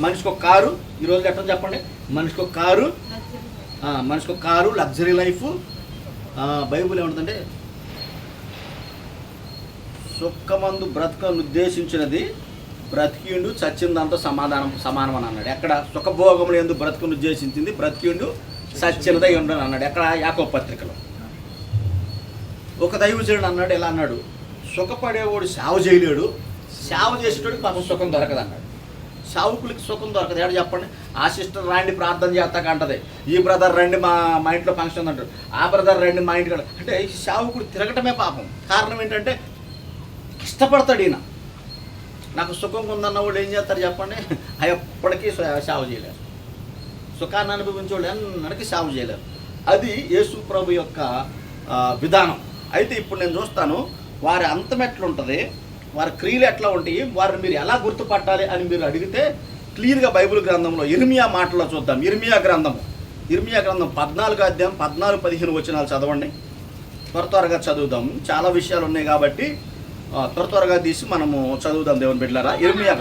మనిషికి ఒక కారు. ఈరోజు ఎట్లా చెప్పండి, మనిషికి ఒక కారు లగ్జరీ లైఫ్. బైబిల్ ఏముంటుందంటే సుఖమందు బ్రతకను ఉద్దేశించినది బ్రతికిండు చచ్చిందంతా సమానం అని అన్నాడు. ఎక్కడ? సుఖభోగములు ఎందుకు బ్రతుకును ఉద్దేశించింది బ్రతికిండు సచ్చినదై ఉండని అన్నాడు. ఎక్కడ? యాకోబు పత్రికలో. ఒక దైవజనుడు అన్నాడు, ఎలా అన్నాడు, సుఖపడేవాడు సేవ చేయలేడు, సేవ చేసేటోడికి పాపం సుఖం దొరకదు అన్నాడు. సావుకులకి సుఖం దొరకదు. ఏడు చెప్పండి, ఆ సిస్టర్ రండి ప్రార్థన చేస్తాక అంటది, ఈ బ్రదర్ రండి మా ఇంట్లో ఫంక్షన్ ఉందంటాడు, ఆ బ్రదర్ రండి మా ఇంటికి. అంటే ఈ సావుకుడు తిరగటమే పాపం. కారణం ఏంటంటే కష్టపడతాడు ఈయన. నాకు సుఖంగా ఉందన్న వాళ్ళు ఏం చేస్తారు చెప్పండి, ఎప్పటికీ సేవ చేయలేరు. సుఖాన్ని అనుభవించే వాళ్ళు ఎన్నటికీ సేవ చేయలేరు. అది యేసు ప్రభు యొక్క విధానం. అయితే ఇప్పుడు నేను చూస్తాను వారి అంతం ఎట్లుంటుంది, వారి క్రియలు ఎట్లా ఉంటాయి, వారిని మీరు ఎలా గుర్తుపట్టాలి అని మీరు అడిగితే క్లియర్గా బైబిల్ గ్రంథంలో ఇర్మియా మాటలో చూద్దాం. ఇర్మియా గ్రంథం 14వ అధ్యాయం 14-15 వచనాలు చదవండి. త్వరగా చదువుదాం, చాలా విషయాలు ఉన్నాయి కాబట్టి త్వరగా తీసి మనము చదువుదాం దేవుని బిడ్డలారా. ఇర్మియా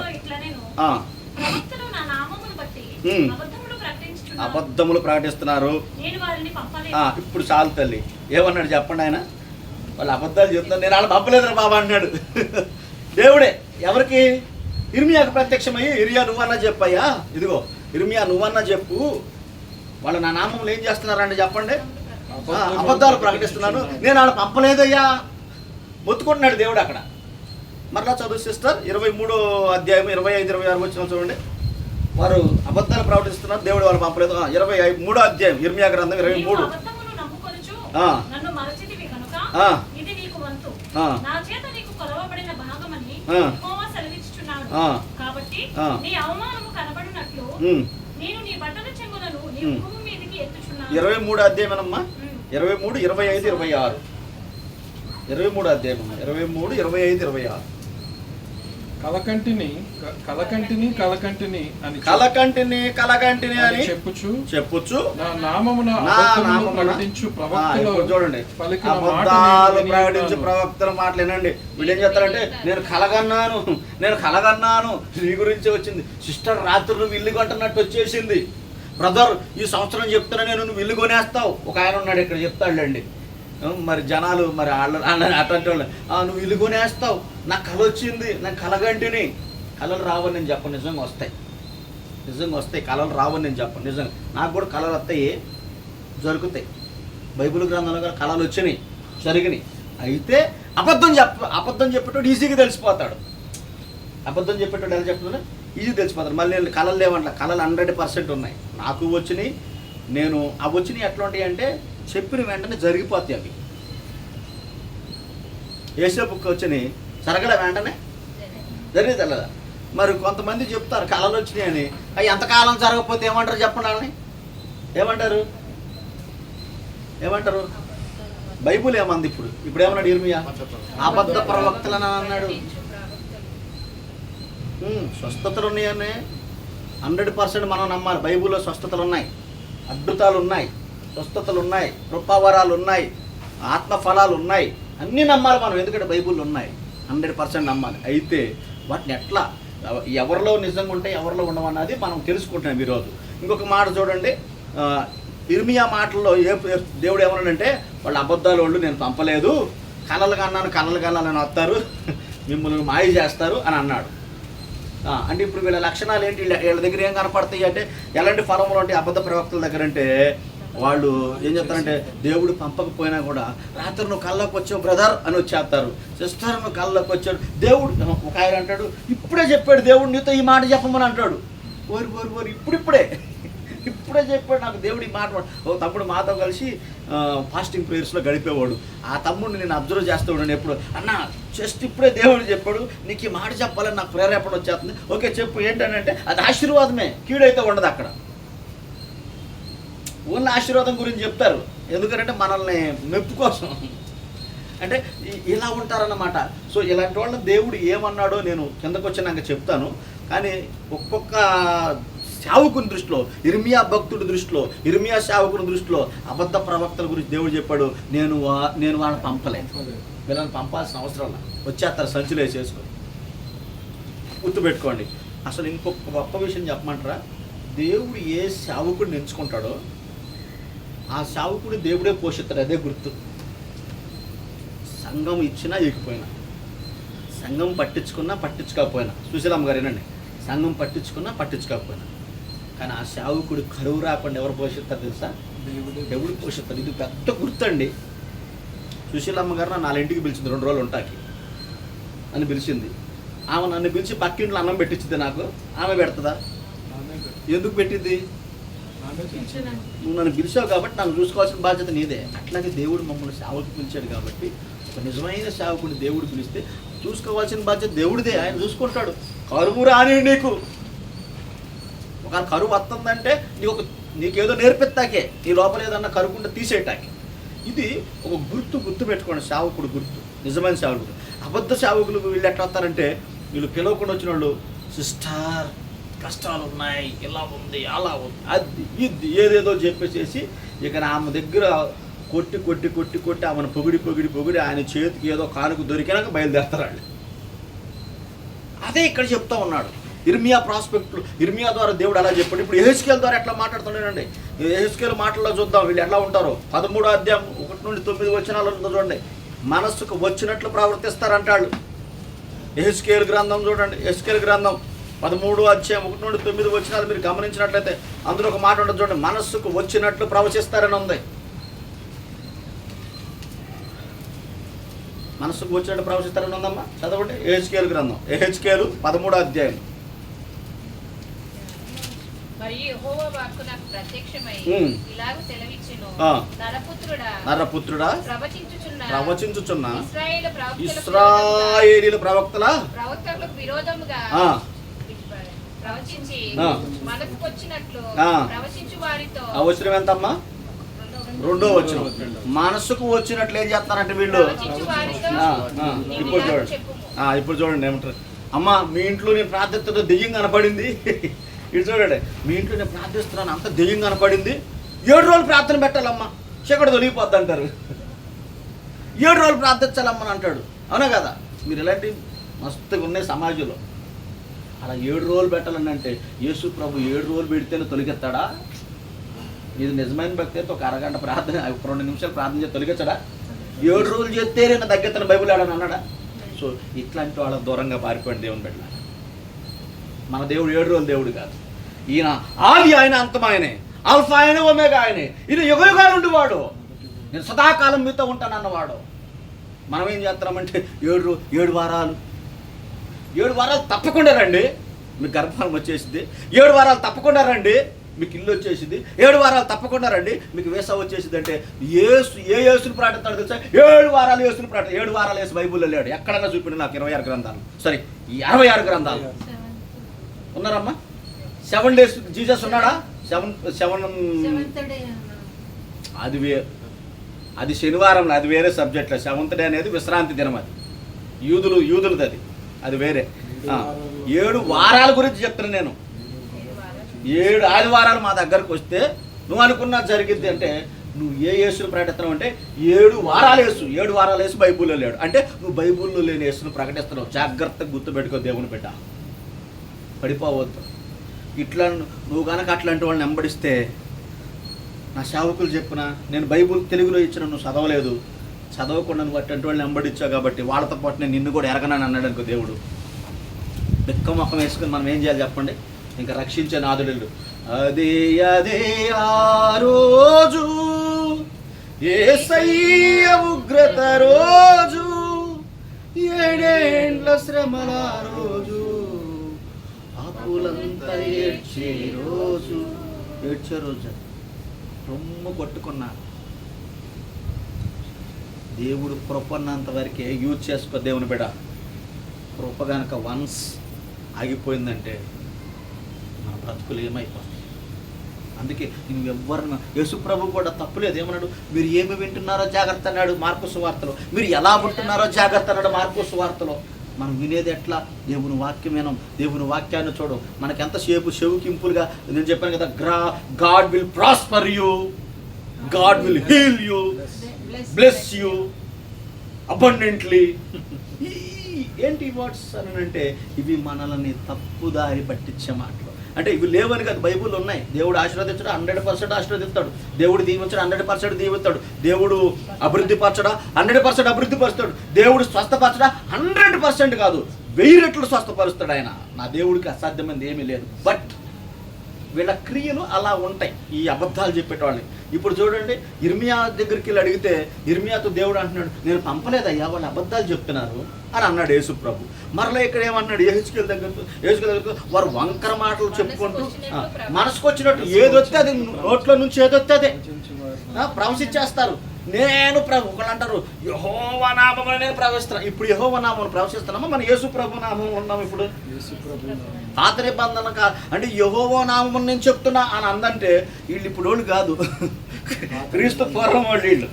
అబద్ధములు ప్రకటిస్తున్నారు. ఇప్పుడు చాలు తల్లి, ఏమన్నాడు చెప్పండి ఆయన? వాళ్ళు అబద్ధాలు చెప్తున్నారు, నేను వాళ్ళు పంపలేదురా బాబా అన్నాడు దేవుడే. ఎవరికి? ఇర్మియాకు ప్రత్యక్షమయ్యి, ఇర్మియా నువ్వన్నా చెప్పయ్యా, ఇదిగో ఇర్మియా నువ్వన్నా చెప్పు, వాళ్ళు నా నామంలో ఏం చేస్తున్నారంటే చెప్పండి, అబద్ధాలు ప్రకటిస్తున్నాను, నేను వాళ్ళు పంపలేదయ్యా మొత్తుకుంటున్నాడు దేవుడు అక్కడ. మరలా చదువు సిస్టర్ 23వ అధ్యాయం 25-26 వచనాలు చూడండి. వారు అబద్ధాలు ప్రకటిస్తున్నారు, దేవుడు వాళ్ళు పంపలేదు. 23వ అధ్యాయం ఇర్మియా గ్రంథం 23. కాబట్టి నీ అవమానము కనబడునట్లు నేను నీ బట్టల చెంగులను నీ భూమి మీదకి ఎత్తుచున్నాను. 23వ అధ్యాయమేనమ్మా, 23, 25, 26. 23వ అధ్యాయం 23, 25, 26. కలకంటిని అని చెప్పుచు నా నామమున ప్రకటించు ప్రవక్తలు చూడండి, అబద్ధాలు ప్రకటించు ప్రవక్తల మాటలు వినండి. వీళ్ళు ఏం చేస్తారంటే నేను కలగన్నాను నీ గురించి వచ్చింది. సిస్టర్ రాత్రి నువ్వు ఇల్లు కొంటున్నట్టు వచ్చేసింది, బ్రదర్ ఈ సంవత్సరం చెప్తున్నా నేను నువ్వు ఇల్లు కొనేస్తావు. ఒక ఆయన ఉన్నాడు ఇక్కడ చెప్తాడులేండి. మరి జనాలు మరి అట్లాంటి వాళ్ళు, నువ్వు ఇల్లు కొనేస్తావు, నాకు కళ వచ్చింది, నాకు కలగంటిని. కళలు రావని నేను చెప్పను, నిజంగా వస్తాయి కళలు రావని నేను చెప్పను. నిజంగా నాకు కూడా కళలు వస్తాయి, జరుగుతాయి. బైబిల్ గ్రంథంలో కూడా కళలు వచ్చినాయి, జరిగినాయి. అయితే అబద్ధం చెప్పేటోడు ఈజీగా తెలిసిపోతాడు. అబద్ధం చెప్పేటోడు ఎలా చెప్తున్నా ఈజీ తెలిసిపోతాడు. మళ్ళీ నేను కళలు లేవంట, కళలు 100% ఉన్నాయి, నాకు వచ్చినాయి. నేను అవి వచ్చినాయి ఎట్లా ఉంటాయి అంటే చెప్పిన వెంటనే జరిగిపోతాయి. అవి యేసేపుకి వచ్చినాయి, జరగలే వెంటనే జరిగి తెల్లదా. మరి కొంతమంది చెప్తారు కళలు వచ్చినాయి అని, అవి ఎంతకాలం జరగకపోతే ఏమంటారు చెప్పండి వాళ్ళని? ఏమంటారు? బైబుల్ ఏమంది? ఇప్పుడు ఏమన్నాడు ఇర్మియా? అబద్ధ ప్రవక్తలని అన్నాడు. స్వస్థతలు ఉన్నాయని 100% మనం నమ్మాలి. బైబుల్లో స్వస్థతలు ఉన్నాయి, అద్భుతాలు ఉన్నాయి, స్వస్థతలు ఉన్నాయి, కృపావరాలు ఉన్నాయి, ఆత్మఫలాలు ఉన్నాయి, అన్నీ నమ్మాలి మనం. ఎందుకంటే బైబుల్ ఉన్నాయి, 100% నమ్మాలి. అయితే వాటిని ఎట్లా ఎవరిలో నిజంగా ఉంటాయి ఎవరిలో ఉండవన్నది మనం తెలుసుకుంటున్నాం ఈరోజు. ఇంకొక మాట చూడండి, ఇర్మియా మాటల్లో దేవుడు ఏమన్నాడంటే వాళ్ళు అబద్ధాలు వాళ్ళు నేను పంపలేదు, కళలు కన్నాను వస్తారు, మిమ్మల్ని మాయ చేస్తారు అని అన్నాడు. అంటే ఇప్పుడు వీళ్ళ లక్షణాలు ఏంటి, వీళ్ళ దగ్గర ఏం కనపడతాయి అంటే ఎలాంటి ఫలములు ఉంటాయి అబద్ధ ప్రవక్తల దగ్గర అంటే వాళ్ళు ఏం చెప్తారంటే దేవుడు పంపకపోయినా కూడా రాత్రి నువ్వు కళ్ళకు వచ్చావు బ్రదర్ అని వచ్చేస్తారు, సిస్టర్ నువ్వు కళ్ళకు వచ్చాడు దేవుడు. ఒక ఆయన అంటాడు ఇప్పుడే చెప్పాడు దేవుడు నీతో ఈ మాట చెప్పమని అంటాడు. ఓరి ఇప్పుడే చెప్పాడు నాకు దేవుడు ఈ మాట. ఓ తమ్ముడు మాతో కలిసి ఫాస్టింగ్ ప్రేయర్స్లో గడిపేవాడు. ఆ తమ్ముడిని నేను అబ్జర్వ్ చేస్తూ ఉన్నాను ఎప్పుడు, అన్న జస్ట్ ఇప్పుడే దేవుడు చెప్పాడు నీకు ఈ మాట చెప్పాలని నాకు ప్రేరేపణ వచ్చేస్తుంది. ఓకే చెప్పు ఏంటంటే అది ఆశీర్వాదమే, కీడైతే ఉండదు అక్కడ. ఓన్లీ ఆశీర్వాదం గురించి చెప్తారు, ఎందుకంటే మనల్ని మెప్పు కోసం. అంటే ఇలా ఉంటారన్నమాట. సో ఇలాంటి వాళ్ళని దేవుడు ఏమన్నాడో నేను కిందకు వచ్చినాక చెప్తాను. కానీ ఒక్కొక్క సేవకుని దృష్టిలో, ఇర్మియా భక్తుడి దృష్టిలో, ఇర్మియా సేవకుని దృష్టిలో అబద్ధ ప్రవక్తల గురించి దేవుడు చెప్పాడు నేను వాళ్ళని పంపలేదు, వీళ్ళని పంపాల్సిన అవసరం లేదు, వచ్చేస్తారు సంచులు వేసేసుకొని. గుర్తుపెట్టుకోండి. అసలు ఇంకొక గొప్ప విషయం చెప్పమంటారా, దేవుడు ఏ సేవకుడిని ఎంచుకుంటాడో ఆ సేవకుడు దేవుడే పోషిస్తాడు. అదే గుర్తు. సంఘం ఇచ్చినా ఇకపోయినా, సంఘం పట్టించుకున్నా పట్టించుకోకపోయినా, సుశీలమ్మ గారు ఏనండి, సంఘం పట్టించుకున్నా పట్టించుకోకపోయినా, కానీ ఆ సేవకుడు కరువు రాకుండా ఎవరు పోషిస్తారు తెలుసా? దేవుడు పోషిస్తారు. ఇది పెద్ద గుర్తండి. సుశీలమ్మ గారు నన్ను ఇంటికి పిలిచింది 2 రోజులు ఉంటాకి అని పిలిచింది. ఆమె నన్ను పిలిచి పక్కింట్లో అన్నం పెట్టించింది నాకు. ఆమె పెడుతుందా? ఎందుకు పెట్టింది? నువ్వు నన్ను పిలిచావు కాబట్టి నన్ను చూసుకోవాల్సిన బాధ్యత నీదే. అట్లాగే దేవుడు మమ్మల్ని సేవకు పిలిచాడు కాబట్టి, ఒక నిజమైన సేవకుడిని దేవుడు పిలిస్తే చూసుకోవాల్సిన బాధ్యత దేవుడిదే. ఆయన చూసుకుంటాడు. కరువు రాని నీకు ఒక కరువు వస్తుందంటే నీకేదో నేర్పిస్తాకే, నీ లోపల ఏదన్నా కరువుకుండా తీసేయటాకే. ఇది ఒక గుర్తు పెట్టుకోండి, సేవకుడు గుర్తు, నిజమైన సేవకుడు. అబద్ధ సేవకులు వీళ్ళు ఎట్లా వస్తారంటే, వీళ్ళు పిలవకుండా వచ్చిన వాళ్ళు సిస్టర్ కష్టాలు ఉన్నాయి, ఇలా ఉంది, అలా ఉంది, అది ఇది ఏదేదో చెప్పేసేసి ఇక ఆమె దగ్గర కొట్టి ఆమెను పొగిడి ఆయన చేతికి ఏదో కానుక దొరికినాక బయలుదేరుతారు వాళ్ళు. అదే ఇక్కడ చెప్తా ఉన్నాడు ఇర్మియా ప్రాస్పెక్ట్లు. ఇర్మియా ద్వారా దేవుడు అలా చెప్పాడు. ఇప్పుడు యెహెజ్కేలు ద్వారా ఎట్లా మాట్లాడుతున్నాడండి, యెహెజ్కేలు మాటల్లో చూద్దాం వీళ్ళు ఎలా ఉంటారో. 13వ అధ్యాయం 1 నుండి 9 వచనాలు చూడండి. మనస్సుకు వచ్చినట్లు ప్రవర్తిస్తారంటాడు. యెహెజ్కేలు గ్రంథం చూడండి, యెహెజ్కేలు గ్రంథం 13వ అధ్యాయం 1 నుండి 9 వచనాలు మీరు గమనించినట్లయితే అందులో ఒక మాట ఉంటుంది చూడండి, మనస్సుకు వచ్చినట్లు ప్రవచిస్తారని ఉంది. మనస్సుకు వచ్చినట్టు ప్రవచిస్తారని ఉందమ్మా, చదవండి. యెహెజ్కేలు గ్రంథం, యెహెజ్కేలు 13వ అధ్యాయం. మరియు యెహోవా వాక్కు నాకు ప్రత్యక్షమై ఇలాగ సెలవిచ్చెను, నరపుత్రుడా ప్రవచించుచున్న ఇశ్రాయేలీయుల ప్రవక్తలకు విరోధముగా ప్రవచించి మనకు వచ్చినట్లు ప్రవచించు వారితో. అవసరం ఎంతమ్మా? 2వ వచనం. మనసుకు వచ్చినట్లు ఏం చేస్తారంటే వీళ్ళు. ఇప్పుడు చూడండి ఏమంటారు, అమ్మ మీ ఇంట్లో నేను ప్రార్థిస్తున్న దెయ్యం కనపడింది. ఇటు చూడండి, మీ ఇంట్లో నేను ప్రార్థిస్తున్నాను అంత దెయ్యం కనపడింది, 7 రోజులు ప్రార్థన పెట్టాలమ్మా, చీకటి తొలిగిపోద్ది అంటారు. 7 రోజులు ప్రార్థించాలమ్మని అంటాడు. అవునా కదా? మీరు ఇలాంటి మస్తుగా ఉన్నాయి సమాజంలో. అలా 7 రోజులు పెట్టాలని అంటే యేసు ప్రభు 7 రోజులు పెడితేనే తొలగిస్తాడా? ఇది నిజమైన భక్తి అయితే ఒక అరగంట ప్రార్థన, 2 నిమిషాలు ప్రార్థన చేసి తొలగించడా? 7 రోజులు చేస్తే నేను తగ్గిస్తాను బైబిల్ ఆడని అన్నాడా? సో ఇట్లాంటి వాళ్ళ దూరంగా పారిపోయిన దేవుని పెట్టాలి. మన దేవుడు 7 రోజుల దేవుడు కాదు. ఈయన ఆది ఆయన, అంతం ఆయనే, ఆల్ఫా ఆయనే, ఒమేగా ఆయనే. ఈయన యుగయుగాలు ఉండేవాడు, నేను సదాకాలం మీతో ఉంటానన్నవాడు. మనం ఏం చేస్తున్నామంటే 7 వారాలు తప్పకుండా రండి, మీకు గర్భఫలం వచ్చేసింది. 7 వారాలు తప్పకుండా రండి, మీకు ఇల్లు వచ్చేసింది. 7 వారాలు తప్పకుండా రండి, మీకు వీసా వచ్చేసింది. అంటే యేసుని ప్రార్థిస్తాడు తెలుసా? 7 వారాలు యేసుని ప్రార్థన. 7 వారాలు యేసు బైబుల్లో లేడు. ఎక్కడన్నా చూపిండి నాకు 26 గ్రంథాలు, సారీ 66 గ్రంథాలు ఉన్నారమ్మా. 7 days జీసస్ ఉన్నాడా? 7 అది శనివారంలో, అది వేరే సబ్జెక్ట్లో. 7th డే అనేది విశ్రాంతి దినం, అది యూదులది, అది వేరే. 7 వారాల గురించి చెప్తున్నాను నేను. 7 ఆదివారాలు మా దగ్గరకు వస్తే నువ్వు అనుకున్నా జరిగిద్ది అంటే నువ్వు ఏ యేసును ప్రకటిస్తున్నావు అంటే 7 వారాలు యేసు బైబుల్లో లేడు అంటే నువ్వు బైబుల్లో లేని యేసును ప్రకటిస్తున్నావు. జాగ్రత్తగా గుర్తుపెట్టుకో, దేవుని బిడ్డ, పడిపోవద్దు. ఇట్లా నువ్వు కనుక అట్లాంటి వాళ్ళని వెంబడిస్తే, నా సేవకులు చెప్పిన నేను బైబుల్ తెలుగులో ఇచ్చిన నువ్వు చదవలేదు, చదవకుండా నువ్వు అట్లాంటి వాళ్ళని వెంబడించావు కాబట్టి వాళ్ళతో పాటు నేను నిన్ను కూడా ఎరగనని అన్నాడు అనుకో దేవుడు. బెక్క మొక్కం వేసుకుని మనం ఏం చేయాలి చెప్పండి? ఇంకా రక్షించే నాదుడు అదే అదే ఆ రోజు యేసయ్య ఉగ్రత రోజు, 7 ఏండ్ల శ్రమల రోజు, ఆకులంతా ఏడ్చే రోజు. ఏడ్చే రోజు రొమ్ము కొట్టుకున్నారు. దేవుడు కృపన్నంత వరకే యూజ్ చేసుకో. దేవుని బిడ్డ, కృప కనుక వన్స్ ఆగిపోయిందంటే మన బ్రతుకులు ఏమైపోతాయి. అందుకే నువ్వు ఎవరిని, యేసుప్రభు కూడా తప్పులేదు, ఏమన్నాడు? మీరు ఏమి వింటున్నారో జాగ్రత్త అన్నాడు మార్కు సువార్తలో, మీరు ఎలా వింటున్నారో జాగ్రత్త అన్నాడు మార్కు సువార్తలో. మనం వినేది ఎట్లా? దేవుని వాక్యం వినం, దేవుని వాక్యాన్ని చూడం. మనకి ఎంతసేపు చెవుకింపులుగా, నేను చెప్పాను కదా, God will prosper you, God will heal you, bless you abundantly. ఏంటి వర్డ్స్ అని అంటే ఇవి మనల్ని తప్పుదారి పట్టించే మాటలు. అంటే ఇవి లేవని కాదు, బైబుల్ ఉన్నాయి. దేవుడు ఆశీర్వదించడం 100% ఆశీర్వదిస్తాడు, దేవుడు దీవించడం 100% దీవిస్తాడు, దేవుడు అభివృద్ధి పరచడా 100% అభివృద్ధి పరుస్తాడు, దేవుడు స్వస్థపరచడా 100% కాదు 1000 రెట్లు స్వస్థపరుస్తాడు ఆయన. నా దేవుడికి అసాధ్యమైనది ఏమీ లేదు. బట్ వీళ్ళ క్రియలు అలా ఉంటాయి, ఈ అబద్ధాలు చెప్పేటవాళ్ళని. ఇప్పుడు చూడండి, ఇర్మియా దగ్గరికి వెళ్ళి అడిగితే ఇర్మియాతో దేవుడు అంటున్నాడు, నేను పంపలేదయ్యా, వాళ్ళు అబద్ధాలు చెప్తున్నారు అని అన్నాడు యేసు ప్రభు. మరలా ఇక్కడ ఏమన్నాడు? యెహెజ్కేలు దగ్గరకు వారు వంకర మాటలు చెప్పుకుంటూ మనసుకు వచ్చినట్టు ఏదొస్తే అది, నోట్లో నుంచి ఏదొస్తే అదే ప్రవశించేస్తారు. నేను ప్రభు, ఒకళ్ళు అంటారు యెహోవా నామమున నేను ప్రవశిస్తున్నాను. ఇప్పుడు యెహోవా నామమున ప్రవశిస్తున్నామా? మన యేసు ప్రభు నామం ఉన్నాం. ఇప్పుడు పాత నిబంధన అంటే యెహోవా నామమున నేను చెప్తున్నా అని అందంటే వీళ్ళు ఇప్పుడు వాళ్ళు కాదు, క్రీస్తు పూర్వం వాళ్ళు. వీళ్ళు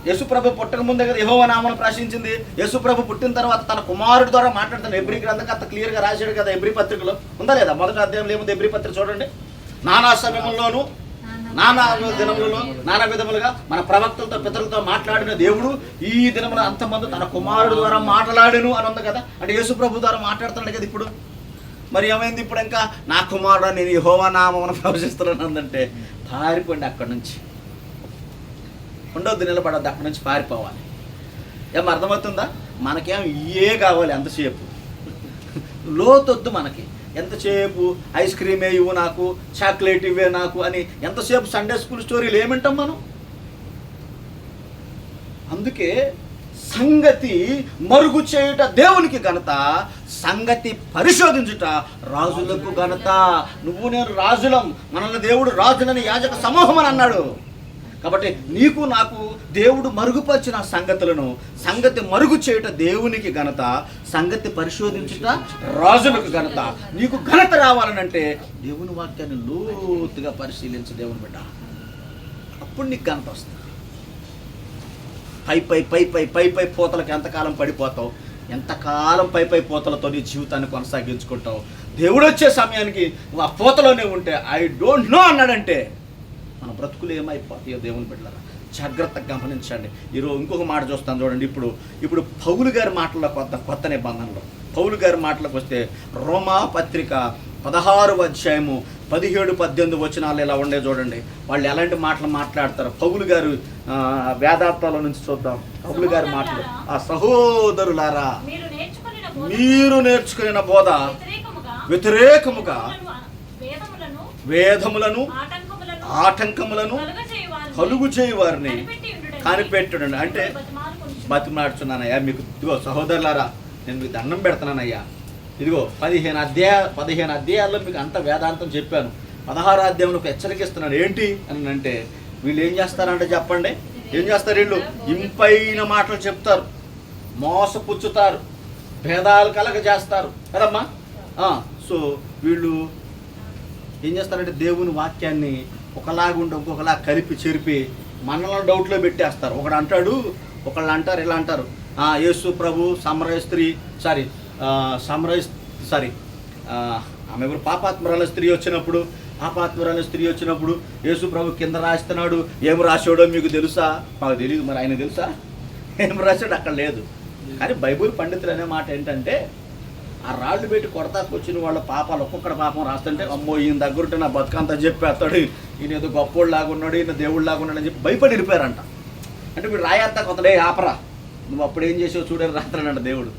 యేసుప్రభు పుట్టక ముందే కదా యెహోవా నామమున ప్రశ్నించింది. యేసుప్రభు పుట్టిన తర్వాత తన కుమారుడి ద్వారా మాట్లాడుతాను. ఎబ్రీ గ్రంథం అంత క్లియర్గా రాశాడు కదా, ఎబ్రీ పత్రికలో ఉందా లేదా? మొదటి అధ్యాయంలో ఏముంది? ఎబ్రీ పత్రిక చూడండి. నానా సమయంలోను నానా దినములలో నానా విధములుగా మన ప్రవక్తలతో పితరులతో మాట్లాడిన దేవుడు ఈ దినమున అంతమంది తన కుమారుడు ద్వారా మాట్లాడను అని ఉంది కదా. అంటే యేసుప్రభు ద్వారా మాట్లాడుతున్నాడు కదా ఇప్పుడు. మరి ఏమైంది ఇప్పుడు? ఇంకా నా కుమారుడు నేను యెహోవా నామమున ప్రవశిస్తున్నాను అందంటే పారిపోండి అక్కడి నుంచి. ఉండొద్దు, నిలబడద్దు, అక్కడి నుంచి పారిపోవాలి. ఏం అర్థమవుతుందా? మనకేం ఏ కావాలి ఎంతసేపు, లోతొద్దు మనకి. ఎంతసేపు ఐస్ క్రీమే ఇవ్వు నాకు, చాక్లెట్ ఇవే నాకు అని ఎంతసేపు సండే స్కూల్ స్టోరీలు ఏమింటాం మనం. అందుకే సంగతి మరుగు చేయుట దేవునికి ఘనత, సంగతి పరిశోధించుట రాజులకు ఘనత. నువ్వు నేను రాజులం, మనల్ని దేవుడు రాజులని యాజక సమూహం అని అన్నాడు. కాబట్టి నీకు నాకు దేవుడు మరుగుపరిచిన సంగతులను, సంగతి మరుగు చేయుట దేవునికి ఘనత, సంగతి పరిశోధించుట రాజులకు ఘనత. నీకు ఘనత రావాలనంటే దేవుని వాక్యాన్ని లోతుగా పరిశీలించు దేవుని బిడ్డ, అప్పుడు నీకు ఘనత వస్తుంది. పై పై పై పై పై పై పోతలకు ఎంతకాలం పడిపోతావు, ఎంతకాలం పై పై పోతలతో నీ జీవితాన్ని కొనసాగించుకుంటావు. దేవుడు వచ్చే సమయానికి నువ్వు ఆ పోతలోనే ఉంటే ఐ డోంట్ నో అన్నాడంటే మన బ్రతుకులు ఏమైపోతాయో దేవుని బిడ్డలారా జాగ్రత్తగా గమనించండి. ఈరోజు ఇంకొక మాట చూస్తాను చూడండి. ఇప్పుడు పౌలు గారి మాటల్లో కొత్త నిబంధనలో పౌలు గారి మాటలకు వస్తే రోమా పత్రిక 16వ అధ్యాయము 17-18 వచనాలు ఇలా ఉండే చూడండి. వాళ్ళు ఎలాంటి మాటలు మాట్లాడతారు పౌలు గారు వేదాంతాల నుంచి చూద్దాం. పౌలు గారి మాటలు, ఆ సహోదరులారా మీరు నేర్చుకున్న బోధ వ్యతిరేకముగా వేదములను ఆటంకములను కలుగు చేయి వారిని కనిపెట్టండి. అంటే బతిమాడుచున్నానయ్యా మీకు. ఇదిగో సహోదరులారా, నేను మీకు దండం పెడుతున్నానయ్యా. ఇదిగో 15 అధ్యాయాల్లో మీకు అంత వేదాంతం చెప్పాను. 16వ అధ్యాయంలో హెచ్చరికిస్తున్నాను. ఏంటి అని అంటే వీళ్ళు ఏం చేస్తారంటే చెప్పండి, ఏం చేస్తారు? వీళ్ళు ఇంపైన మాటలు చెప్తారు, మోసపుచ్చుతారు, భేదాలు కలగజేస్తారు కదమ్మా. సో వీళ్ళు ఏం చేస్తారంటే దేవుని వాక్యాన్ని ఒకలాగుండి ఇంకొకలా కలిపి చెరిపి మనల్ని డౌట్లో పెట్టేస్తారు. ఒకడు అంటాడు, ఒకళ్ళు అంటారు, ఇలా అంటారు, యేసు ప్రభు ఆమె ఎవరు పాపాత్మరాల స్త్రీ వచ్చినప్పుడు యేసు ప్రభు కింద రాస్తున్నాడు. ఏం రాశాడో మీకు తెలుసా? మాకు తెలియదు. మరి ఆయన తెలుసా ఏం రాశాడు? అక్కడ లేదు. కానీ బైబిల్ పండితులు అనే మాట ఏంటంటే ఆ రాళ్ళు పెట్టి కొడతాకొచ్చిన వాళ్ళ పాపాలు ఒక్కొక్కటి పాపం రాస్తుంటే అమ్మో ఈయన దగ్గరుంటే నా బతుకంతా చెప్పేస్తాడు, ఈయన ఏదో గొప్పోడు లాగున్నాడు, ఈయన దేవుడు లాగున్నాడు అని చెప్పి భయపడి వెళ్ళిపోయారంట. అంటే వీడు రాయేస్తా కొత్తడే ఆపరా, నువ్వు అప్పుడు ఏం చేసావు చూడని రాస్తానంట దేవుడు.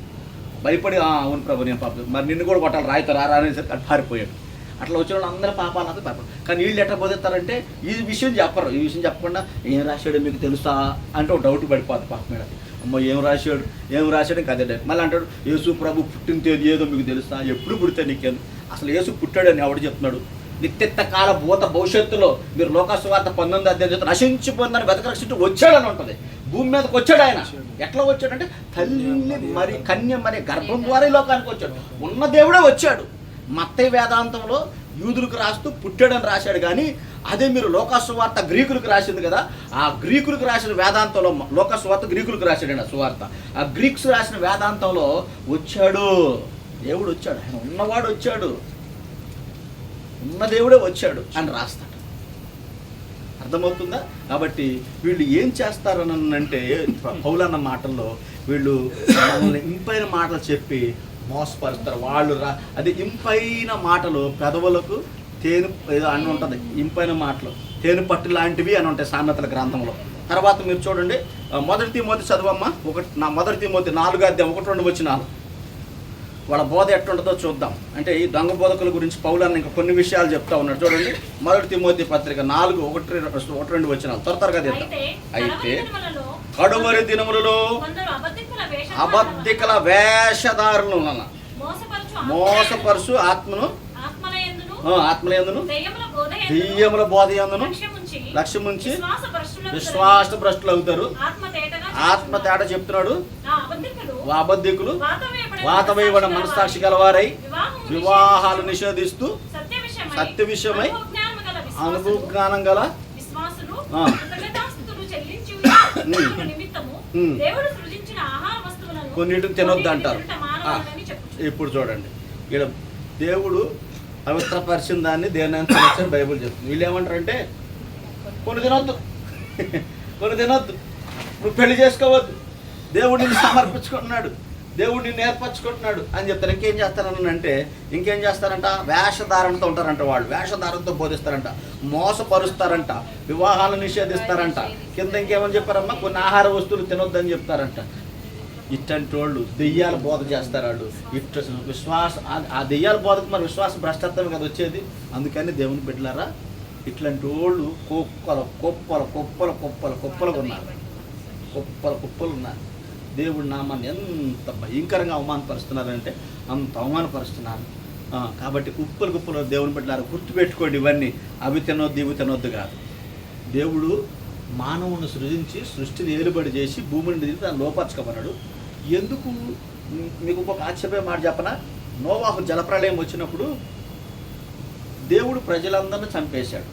భయపడి అవును ప్రభు నేను పాప, మరి నిన్ను కూడా కొట్టాలి రాయితో రారా అనేసి పారిపోయాడు. అట్లా వచ్చిన వాళ్ళు అందరూ పాపాలు అంతా పాపం. కానీ వీళ్ళు ఎట్లా బోధిస్తారంటే ఈ విషయం చెప్పరు. ఈ విషయం చెప్పకుండా ఏం రాశాడో మీకు తెలుసా అంటే ఒక డౌట్ పడిపోద్ది పాపం మీద. అమ్మో ఏం రాశాడు ఇంకా అదే. మళ్ళీ అంటాడు యేసు ప్రభు పుట్టిన తేదీ ఏదో మీకు తెలుసా, ఎప్పుడు పుడితే నీకేం, అసలు యేసు పుట్టాడని ఎవడు చెప్తున్నాడు? నిత్యత్త కాల భూత భవిష్యత్తులో మీరు లోకసువార్త 19వ అధ్యాయం నశించిపోయిందని వెతకరక్షించు వచ్చాడని ఉంటుంది. భూమి మీదకి వచ్చాడు ఆయన. ఎట్లా వచ్చాడంటే తల్లి మరి కన్య మరి గర్భం ద్వారా ఈ లోకానికి వచ్చాడు. ఉన్న దేవుడే వచ్చాడు. మత్తయి వేదాంతంలో యూదులకు రాస్తూ పుట్టాడని రాశాడు. కానీ అదే మీరు లోకసువార్త గ్రీకులకు రాసింది కదా, ఆ గ్రీకులకు రాసిన వేదాంతంలో లోకసువార్త గ్రీకులకు రాశాడు ఆ సువార్త. ఆ గ్రీక్స్ రాసిన వేదాంతంలో వచ్చాడు, దేవుడు వచ్చాడు, ఆయన ఉన్నవాడు వచ్చాడు, ఉన్న దేవుడే వచ్చాడు అని రాస్తాడు. అర్థమవుతుందా? కాబట్టి వీళ్ళు ఏం చేస్తారని అంటే పౌలన్న మాటల్లో వీళ్ళు మనల్ని ఇంపైన మాటలు చెప్పి మోసపరుస్తారు. వాళ్ళు అది ఇంపైన మాటలు పెదవులకు తేనె ఏదో అని ఉంటుంది. ఇంపైన మాటలు తేనె పట్టు లాంటివి అని ఉంటాయి సామెతల గ్రంథంలో. తర్వాత మీరు చూడండి, మొదటి తిమోతి చదవమ్మా. మొదటి తిమోతి 4వ అధ్యాయం 1-2 వచనాలు. వాళ్ళ బోధ ఎట్లుంటుందో చూద్దాం. అంటే ఈ దొంగ బోధకుల గురించి పౌలన్న ఇంకా కొన్ని విషయాలు చెప్తా ఉన్నాడు. చూడండి, మొదటి తిమోతి పత్రిక 4:1-2 వచనాలు త్వరగా తెద్దాం. అయితే కడుమరి దినములలో అబద్ధికుల వేషధారులు మోసపరుచు ఆత్మలయందును దెయ్యముల బోధయందును లక్ష్యముంచి విశ్వాస భ్రష్టులు అవుతారు. ఆత్మ తేట చెప్తున్నాడు. అబద్ధికులు వాత వేయబడిన మనస్సాక్షి గలవారై వివాహాలు నిషేధిస్తూ సత్య విషయమై అనుభవ జ్ఞానం గల కొన్నిటిని తినొద్దు అంటారు. ఇప్పుడు చూడండి, ఇక్కడ దేవుడు పవిత్రపరిచిన దాన్ని దేని తినొచ్చని బైబుల్ చెప్తుంది. వీళ్ళు ఏమంటారంటే కొన్ని తినొద్దు నువ్వు పెళ్లి చేసుకోవద్దు, దేవుడు నిన్ను సమర్పించుకుంటున్నాడు, దేవుడు నిన్ను ఏర్పరచుకుంటున్నాడు అని చెప్తారు. ఇంకేం చేస్తారంట వేషధారణతో ఉంటారంట. వాళ్ళు వేషధారణతో బోధిస్తారంట, మోసపరుస్తారంట, వివాహాలు నిషేధిస్తారంట. కింద ఇంకేమని చెప్పారమ్మా, కొన్ని ఆహార వస్తువులు తినొద్దని చెప్తారంట. ఇట్లాంటి వాళ్ళు దెయ్యాల బోధ చేస్తారు. వాళ్ళు ఆ దెయ్యాల బోధకు మరి విశ్వాస భ్రష్టత్వం కదా వచ్చేది. అందుకని దేవుని బిడ్డలారా, ఇట్లాంటి వాళ్ళు కుప్పలు ఉన్నారు. దేవుడి నామాన్ని ఎంత భయంకరంగా అవమానపరుస్తున్నారంటే అంత అవమానపరుస్తున్నారు. కాబట్టి కుప్పలు దేవుని బిడ్డలారా గుర్తుపెట్టుకోండి, ఇవన్నీ అవి తినొద్దు కాదు. దేవుడు మానవుని సృజించి సృష్టిని ఏలుబడి చేసి భూమిని దిగి దాన్ని లోపరచుకోమన్నాడు. ఎందుకు? మీకు ఒక ఆశ్చర్య మాట చెప్పనా? నోవాహు జలప్రళయం వచ్చినప్పుడు దేవుడు ప్రజలందరినీ చంపేశాడు.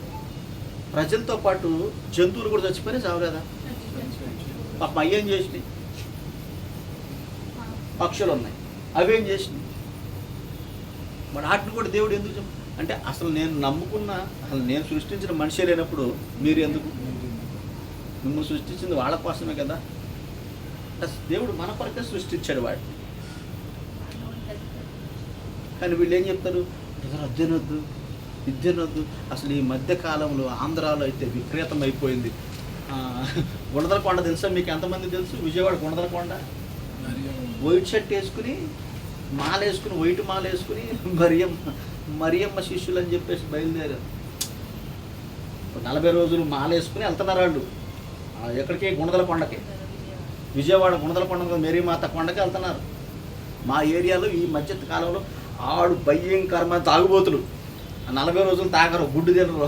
ప్రజలతో పాటు జంతువులు కూడా చచ్చిపోయినా చావలేదా? పాపం అయ్యేం చేసినాయి? పక్షులు ఉన్నాయి, అవేం చేసినాయి? మరి వాటిని కూడా దేవుడు ఎందుకు అంటే అసలు నేను సృష్టించిన మనిషి లేనప్పుడు మీరు ఎందుకు? మిమ్మల్ని సృష్టించింది వాళ్ళ కోసమే కదా. దేవుడు మన కొరకే సృష్టించాడు వాటిని. కానీ వీళ్ళు ఏం చెప్తారు? విద్యనొద్దు. అసలు ఈ మధ్యకాలంలో ఆంధ్రాలో అయితే విపరీతం అయిపోయింది. గుణదలకొండ తెలుసా మీకు? ఎంతమంది తెలుసు? విజయవాడ గుణదలకొండ వైట్ షర్ట్ వేసుకుని మాలేసుకుని వైట్ మాల వేసుకుని మరియమ్మ శిష్యులు అని చెప్పేసి బయలుదేరారు. 40 రోజులు మాలేసుకుని వెళ్తున్నారు వాళ్ళు. ఎక్కడికి? గుణదలకొండకి. విజయవాడ గుణదలకొండ మేరీమాత కొండకి వెళ్తున్నారు. మా ఏరియాలో ఈ మధ్య కాలంలో ఆడు భయంకరమైన తాగుబోతులు. 40 రోజులు తాగరు, గుడ్డు తినరు,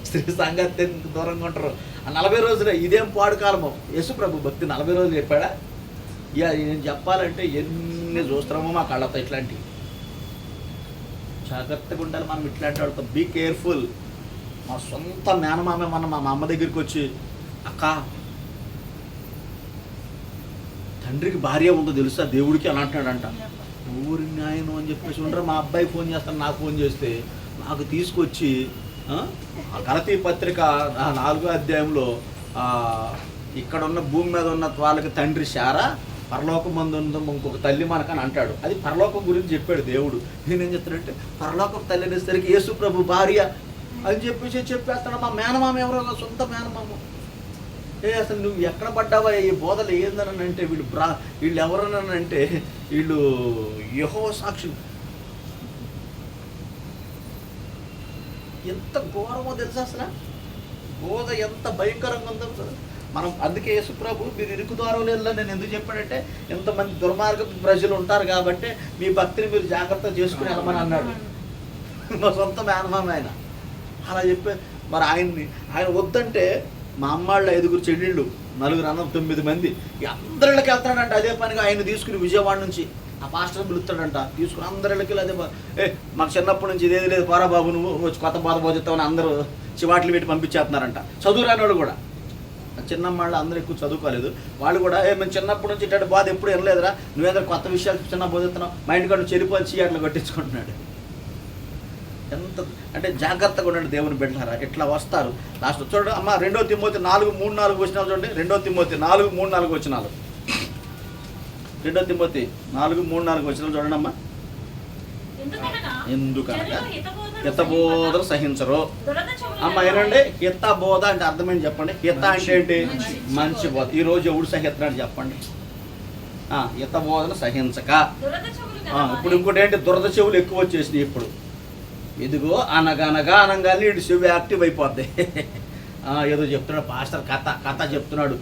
స్త్రీ సంగతి దూరంగా ఉంటారు. ఆ 40 రోజులే. ఇదేం పాడు కాలము? యేసుప్రభు భక్తి 40 రోజులు చెప్పాడా? ఇక నేను చెప్పాలంటే ఎన్ని చూస్తున్నామో మా కళ్ళతో. ఇట్లాంటివి జాగ్రత్తగా ఉండాలి మనం. ఇట్లాంటి వాళ్ళతో బీ కేర్ఫుల్. మా సొంత మేనమామే మా అమ్మ దగ్గరికి వచ్చి, అక్క తండ్రికి భార్య ఉందో తెలుసా దేవుడికి అని అంటున్నాడంట. ఊరి న్యాయం అని చెప్పేసి ఉండరు. మా అబ్బాయి ఫోన్ చేస్తాను, నాకు ఫోన్ చేస్తే నాకు తీసుకొచ్చి గలతీ పత్రిక 4వ అధ్యాయంలో ఇక్కడ ఉన్న భూమి మీద ఉన్న వాళ్ళకి తండ్రి శారా, పరలోకం మందు ఇంకొక తల్లి మనకని అంటాడు. అది పరలోకం గురించి చెప్పాడు దేవుడు. నేనేం చెప్తానంటే పరలోకం తల్లి అనేసరికి యేసు ప్రభు భార్య అని చెప్పేస్తాడు. మా మేనమామ ఎవరో సొంత మేనమామ. అసలు నువ్వు ఎక్కడ పడ్డావా? ఈ బోధలు ఏందని అంటే వీళ్ళు ఎవరనంటే వీళ్ళు యెహోవా సాక్షులు. ఎంత ఘోరమో తెలుసా అసలు? బోధ ఎంత భయంకరంగా ఉందో కదా. మనం అందుకే యేసుప్రభు మీరు ఇరుకు ద్వారంలో నేను ఎందుకు చెప్పాడంటే, ఎంతమంది దుర్మార్గ ప్రజలు ఉంటారు కాబట్టి మీ భక్తిని మీరు జాగ్రత్తగా చేసుకుని వెళ్ళమని అన్నాడు. మా సొంత మేనమామ ఆయన అలా చెప్పే. మరి ఆయన వద్దంటే మా అమ్మాళ్ళ 5 చెల్లెళ్ళు, 4 అన్న 9 మంది అందరిళ్ళకి వెళ్తాడంట. అదే పనిగా ఆయన తీసుకుని విజయవాడ నుంచి ఆ పాస్టర్ పిలుస్తాడంట, తీసుకుని అందరిళ్ళకి అదే మాకు చిన్నప్పటి నుంచి ఇదేది లేదు, పోరా బాబు నువ్వు వచ్చి కొత్త బాధ బోధిస్తామని అందరూ చివాట్లు పెట్టి పంపించేస్తున్నారంట. చదువు రాని వాళ్ళు కూడా, చిన్నమ్మాళ్ళు అందరూ ఎక్కువ చదువుకోలేదు, వాళ్ళు కూడా మేము చిన్నప్పటి నుంచి ఇట్లాంటి బాధ ఎప్పుడు వినలేదురా, నువ్వేదో కొత్త విషయాలు చిన్న బోధిస్తున్నావు, మా ఇంటికాడ చెడిపోయి చీయాట్లు కట్టించుకుంటున్నాడు. ఎంత అంటే జాగ్రత్తగా ఉండండి దేవుని బిడ్డలారా. ఇట్లా వస్తారు లాస్ట్. చూడండి అమ్మ 2 తిమోతి 4:3-4 వచనాలు చూడండి. 2 తిమోతి 4:3-4 వచనాలు. 2 తిమోతి 4:3-4 వచనాలు చూడండి అమ్మా. ఎందుకనగా హితబోధను సహించరు. అమ్మ ఏనండి, హితబోధ అంటే అర్థమైంది చెప్పండి. హిత అంటే ఏంటి? మంచి బోధ. ఈరోజు ఎవడు సహిస్తున్నాడు చెప్పండి? హితబోధను సహించక. ఇప్పుడు ఇంకోటి ఏంటి? దురద చెవులు ఎక్కువ వచ్చేసినాయి ఇప్పుడు. ఇదిగో అనగనగా అనగానే ఇటు చెవి యాక్టివ్ అయిపోద్ది. ఏదో చెప్తున్నాడు పాస్టర్, కథ చెప్తున్నాడు.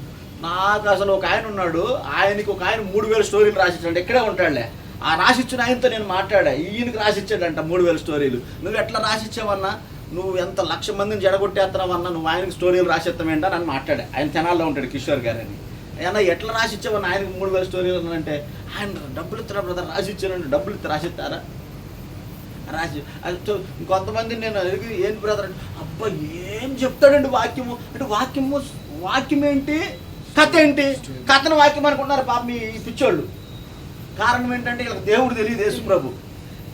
నాకు అసలు ఒక ఆయన ఉన్నాడు, ఆయనకి ఒక ఆయన 3000 స్టోరీలు రాసిచ్చాడు. ఇక్కడే ఉంటాడులే. ఆ రాసిచ్చిన ఆయనతో నేను మాట్లాడా. ఈయనకి రాసిచ్చాడంట 3000 స్టోరీలు. నువ్వు ఎట్లా రాసిచ్చావన్నా, నువ్వు ఎంత 1,00,000 మందిని జడగొట్టేస్తున్నావన్నా, నువ్వు ఆయనకి స్టోరీలు రాసిస్తామేంటా నన్ను మాట్లాడా. ఆయన తెనాల్లో ఉంటాడు, కిషోర్ గారు అని. అయినా ఎట్లా రాసిచ్చావన్నా ఆయనకి 3000 స్టోరీలు అంటే, ఆయన డబ్బులు ఇస్తారా బ్రదర్? రాసిచ్చానండి. డబ్బులు ఇస్తే రాసిస్తారా? రాసి కొంతమంది నేను అడిగి ఏంటి బ్రదర్ అంటే, అబ్బా ఏం చెప్తాడండి వాక్యము అంటే, వాక్యం ఏంటి, కథ ఏంటి? కథను వాక్యం అనుకుంటున్నారు పాప మీ పిచ్చోళ్ళు. కారణం ఏంటంటే ఇలా దేవుడు తెలియదు.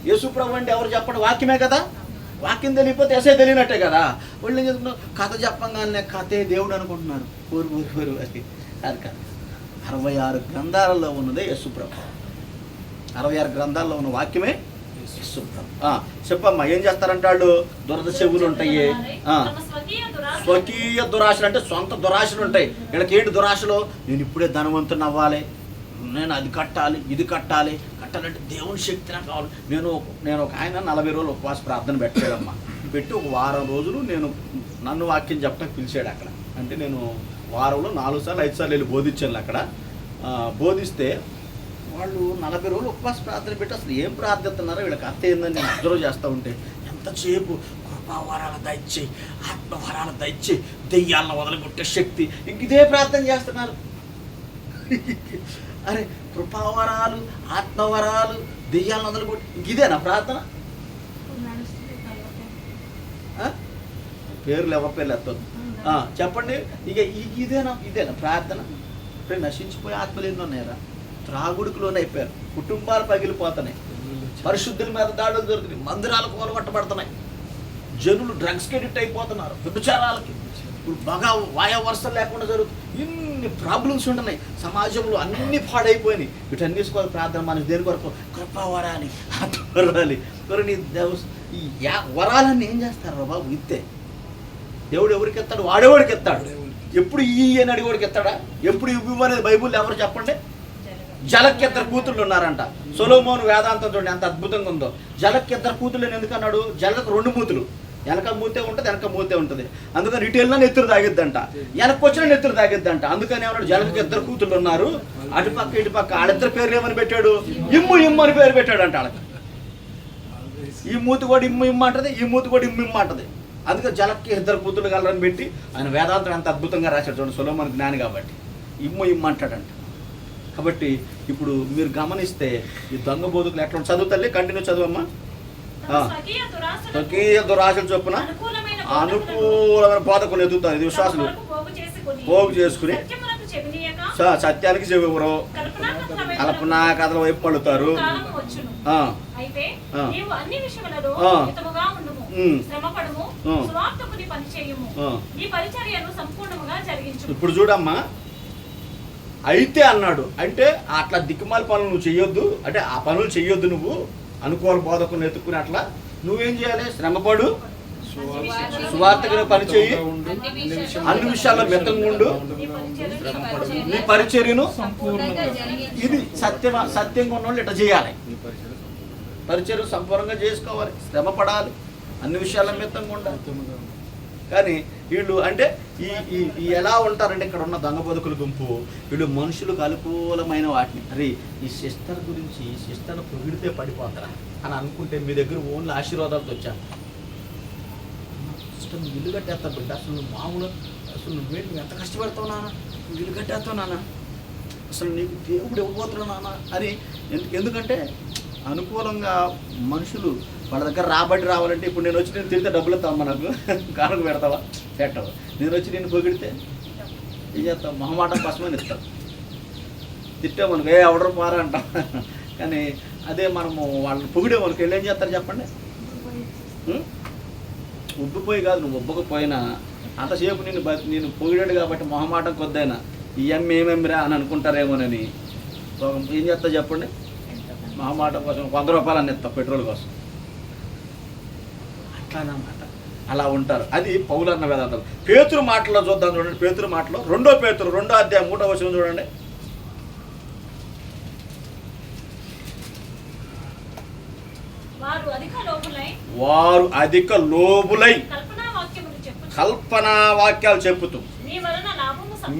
యేసుప్రభు అంటే ఎవరు చెప్పండి? వాక్యమే కదా. వాక్యం తెలియకపోతే ఎసే తెలియనట్టే కదా. వాళ్ళు ఏం చెప్తున్నారు? కథ చెప్పంగానే కథే దేవుడు అనుకుంటున్నారు. ఊరు అది కాదు. 66 గ్రంథాలలో ఉన్నదే యేసుప్రభు. 66 గ్రంథాల్లో ఉన్న వాక్యమే యేసుప్రభు. చెప్పమ్మా, ఏం చేస్తారంటాడు? దురద చెవులు ఉంటాయి. స్వకీయ దురాశలు అంటే సొంత దురాశలు ఉంటాయి. వీళ్ళకి ఏంటి దురాశలు? నేను ఇప్పుడే ధనవంతుని అవ్వాలి, నేను అది కట్టాలి, ఇది కట్టాలంటే దేవుని శక్తి నాకు కావాలి. నేను ఒక ఆయన 40 రోజులు ఉపవాస ప్రార్థన పెట్టాడమ్మా. పెట్టి ఒక వారం రోజులు నన్ను వాక్యం చెప్పడానికి పిలిచాడు అక్కడ. అంటే నేను వారంలో 4 సార్లు 5 సార్లు వెళ్ళి బోధించాను అక్కడ. బోధిస్తే వాళ్ళు 40 రోజులు ఉపవాస ప్రార్థన పెట్టి అసలు ఏం ప్రార్థిస్తున్నారో వీళ్ళకి అర్థ ఏందని నేను అబ్జర్వ్ చేస్తూ ఉంటే, ఎంతసేపు కృపావరాలు దయచేయి, ఆత్మవరాలు దయచేయి, దెయ్యాలను వదలగొట్టే శక్తి, ఇంక ఇదే ప్రార్థన చేస్తున్నారు. అరే కృపావరాలు, ఆత్మవరాలు, దెయ్యాలను వదలగొట్టి ఇంక ఇదేనా ప్రార్థన? పేర్లు ఎవరి పేర్లు ఎత్తద్దు. చెప్పండి, ఇక ఇదేనా ప్రార్థన? ఇప్పుడు నశించిపోయే ఆత్మలు ఎన్నో ఉన్నాయరా? త్రాగుడికి లోనైపోయారు, కుటుంబాలు పగిలిపోతున్నాయి, పరిశుద్ధుల మీద దాడులు జరుగుతున్నాయి, మందిరాలకు కొలగొట్టబడుతున్నాయి, జనులు డ్రగ్స్కి అడిక్ట్ అయిపోతున్నారు, వ్యభిచారాలకి. ఇప్పుడు బాగా వాయవరుసలు లేకుండా జరుగుతుంది. ఇన్ని ప్రాబ్లమ్స్ ఉంటున్నాయి సమాజంలో, అన్నీ పాడైపోయినాయి. వీటన్నిసుకోవాలి ప్రార్థన. మన దేని కొరకు? కృపావరాలి, ఆత్మవరాలి. నీ ఈ వరాలన్నీ ఏం చేస్తారు బాబు? ఇస్తే దేవుడు ఎవరికి ఎత్తాడు? వాడేవాడికి ఎత్తాడు. ఎప్పుడు ఈ అని అడిగేవాడికి ఎత్తాడా? ఎప్పుడు ఇవ్వు అనేది బైబుల్ ఎవరు చెప్పండి? జలకి 2 కూతుళ్ళు ఉన్నారంట. సొలొమోను వేదాంతం చూడండి ఎంత అద్భుతంగా ఉందో. జలకి 2 కూతుళ్ళు ఎందుకు అన్నాడు? జలకు 2 మూతులు, వెనక మూతే ఉంటుంది, వెనక మూతే ఉంటుంది. అందుకని ఇటు వెళ్ళినా నెత్తురు తాగిద్దంట, వెనక్కి వచ్చినా నెత్తురు తాగిద్దంట. అందుకని ఏమన్నాడు? జలకు 2 కూతుళ్ళు ఉన్నారు, అటుపక్క ఇటుపక్క. వాళ్ళిద్దరు పేర్లు ఏమని పెట్టాడు? ఇమ్ము అని పేరు పెట్టాడు అంట వాళ్ళకి. ఈ మూతి కూడా ఇమ్ము అంటది, ఈ మూతి కూడా ఇమ్ము అంటది. అందుకే జలకి 2 కూతుళ్ళు కలరని పెట్టి ఆయన వేదాంతం ఎంత అద్భుతంగా రాశాడు చూడండి. సొలొమోను జ్ఞాని కాబట్టి ఇమ్ము అంటాడంట. కాబట్టి ఇప్పుడు మీరు గమనిస్తే ఈ దొంగ బోధకులు ఎట్లా చదువు తల్లి, కంటిన్యూ చదువమ్మా. స్వకీయ దురాశలు చొప్పున అనుకూలమైన బోధకులు ఎదుగుతారు. ఇది విశ్వాసులు పోగు చేసుకుని సత్యానికి చెవివరు, కల్పనా కథల వైపు పడుతారు. ఇప్పుడు చూడమ్మా, అయితే అన్నాడు అంటే అట్లా దిక్కుమాల పనులు నువ్వు చెయ్యొద్దు, అంటే ఆ పనులు చెయ్యొద్దు. నువ్వు అనుకూల బోధకుని ఎత్తుకుని అట్లా నువ్వేం చేయాలి? శ్రమపడు, సువార్తకు పని చెయ్యి, అన్ని విషయాల్లో మెత్తంగా ఉండు, నీ పరిచర్యను ఇది సత్యంగా ఉన్న వాళ్ళు ఇట్లా చేయాలి. పరిచర్య సంపూర్ణంగా చేసుకోవాలి, శ్రమ పడాలి, అన్ని విషయాల మిత్తంగా ఉండాలి. కానీ వీళ్ళు అంటే ఈ ఎలా ఉంటారంటే ఇక్కడ ఉన్న దొంగ బతుకుల గుంపు వీళ్ళు మనుషులకు అనుకూలమైన వాటిని అరే ఈ సిస్టర్ గురించి ఈ సిస్టర్ను పొగిడితే పడిపోతారా అని అనుకుంటే మీ దగ్గర ఓన్లీ ఆశీర్వాదాలతో వచ్చాను. సిస్టర్ నువ్వు ఇల్లు కట్టేస్తా బిడ్డ, అసలు నువ్వు మామూలు అసలు నువ్వు ఎంత కష్టపడతావు నాన్న, నువ్వు ఇల్లు కట్టేస్తావు నాన్న, అసలు నీకు దేవుడు ఇవ్వబోతున్నావు నాన్న అని. ఎందుకంటే అనుకూలంగా మనుషులు వాళ్ళ దగ్గర రాబడి రావాలంటే ఇప్పుడు నేను వచ్చి నేను తిడితే డబ్బులు ఇస్తావమ్మా, నాకు కానుక పెడతావా, పెట్టవు. నేను వచ్చి నేను పొగిడితే ఏం చేస్తావు, మొహమాటం కోసమని ఇస్తాం. తిట్టామనుకో ఎవడరు పోరా అంటాం. కానీ అదే మనము వాళ్ళని పొగిడేమనుకో వీళ్ళు ఏం చేస్తారు చెప్పండి, ఉబ్బిపోయి కాదు నువ్వు ఉబ్బకపోయినా అంతసేపు నేను పొగిడాడు కాబట్టి మొహమాటం కొద్దైనా ఈ అమ్మ ఏమేమిరా అని అనుకుంటారేమోనని ఏం చేస్తా చెప్పండి, మొహమాటం కోసం 100 రూపాయలు అని ఇస్తాం పెట్రోల్ కోసం. అట్లానమాట అలా ఉంటారు. అది పౌలు అన్న వేదాంతం. పేతురు మాటలో చూద్దాం చూడండి. పేతురు మాటలో 2 పేతురు 2వ అధ్యాయం 3వ వచనం చూడండి. వారు అధిక లోబులై కల్పనా వాక్యాలు చెప్పుతూ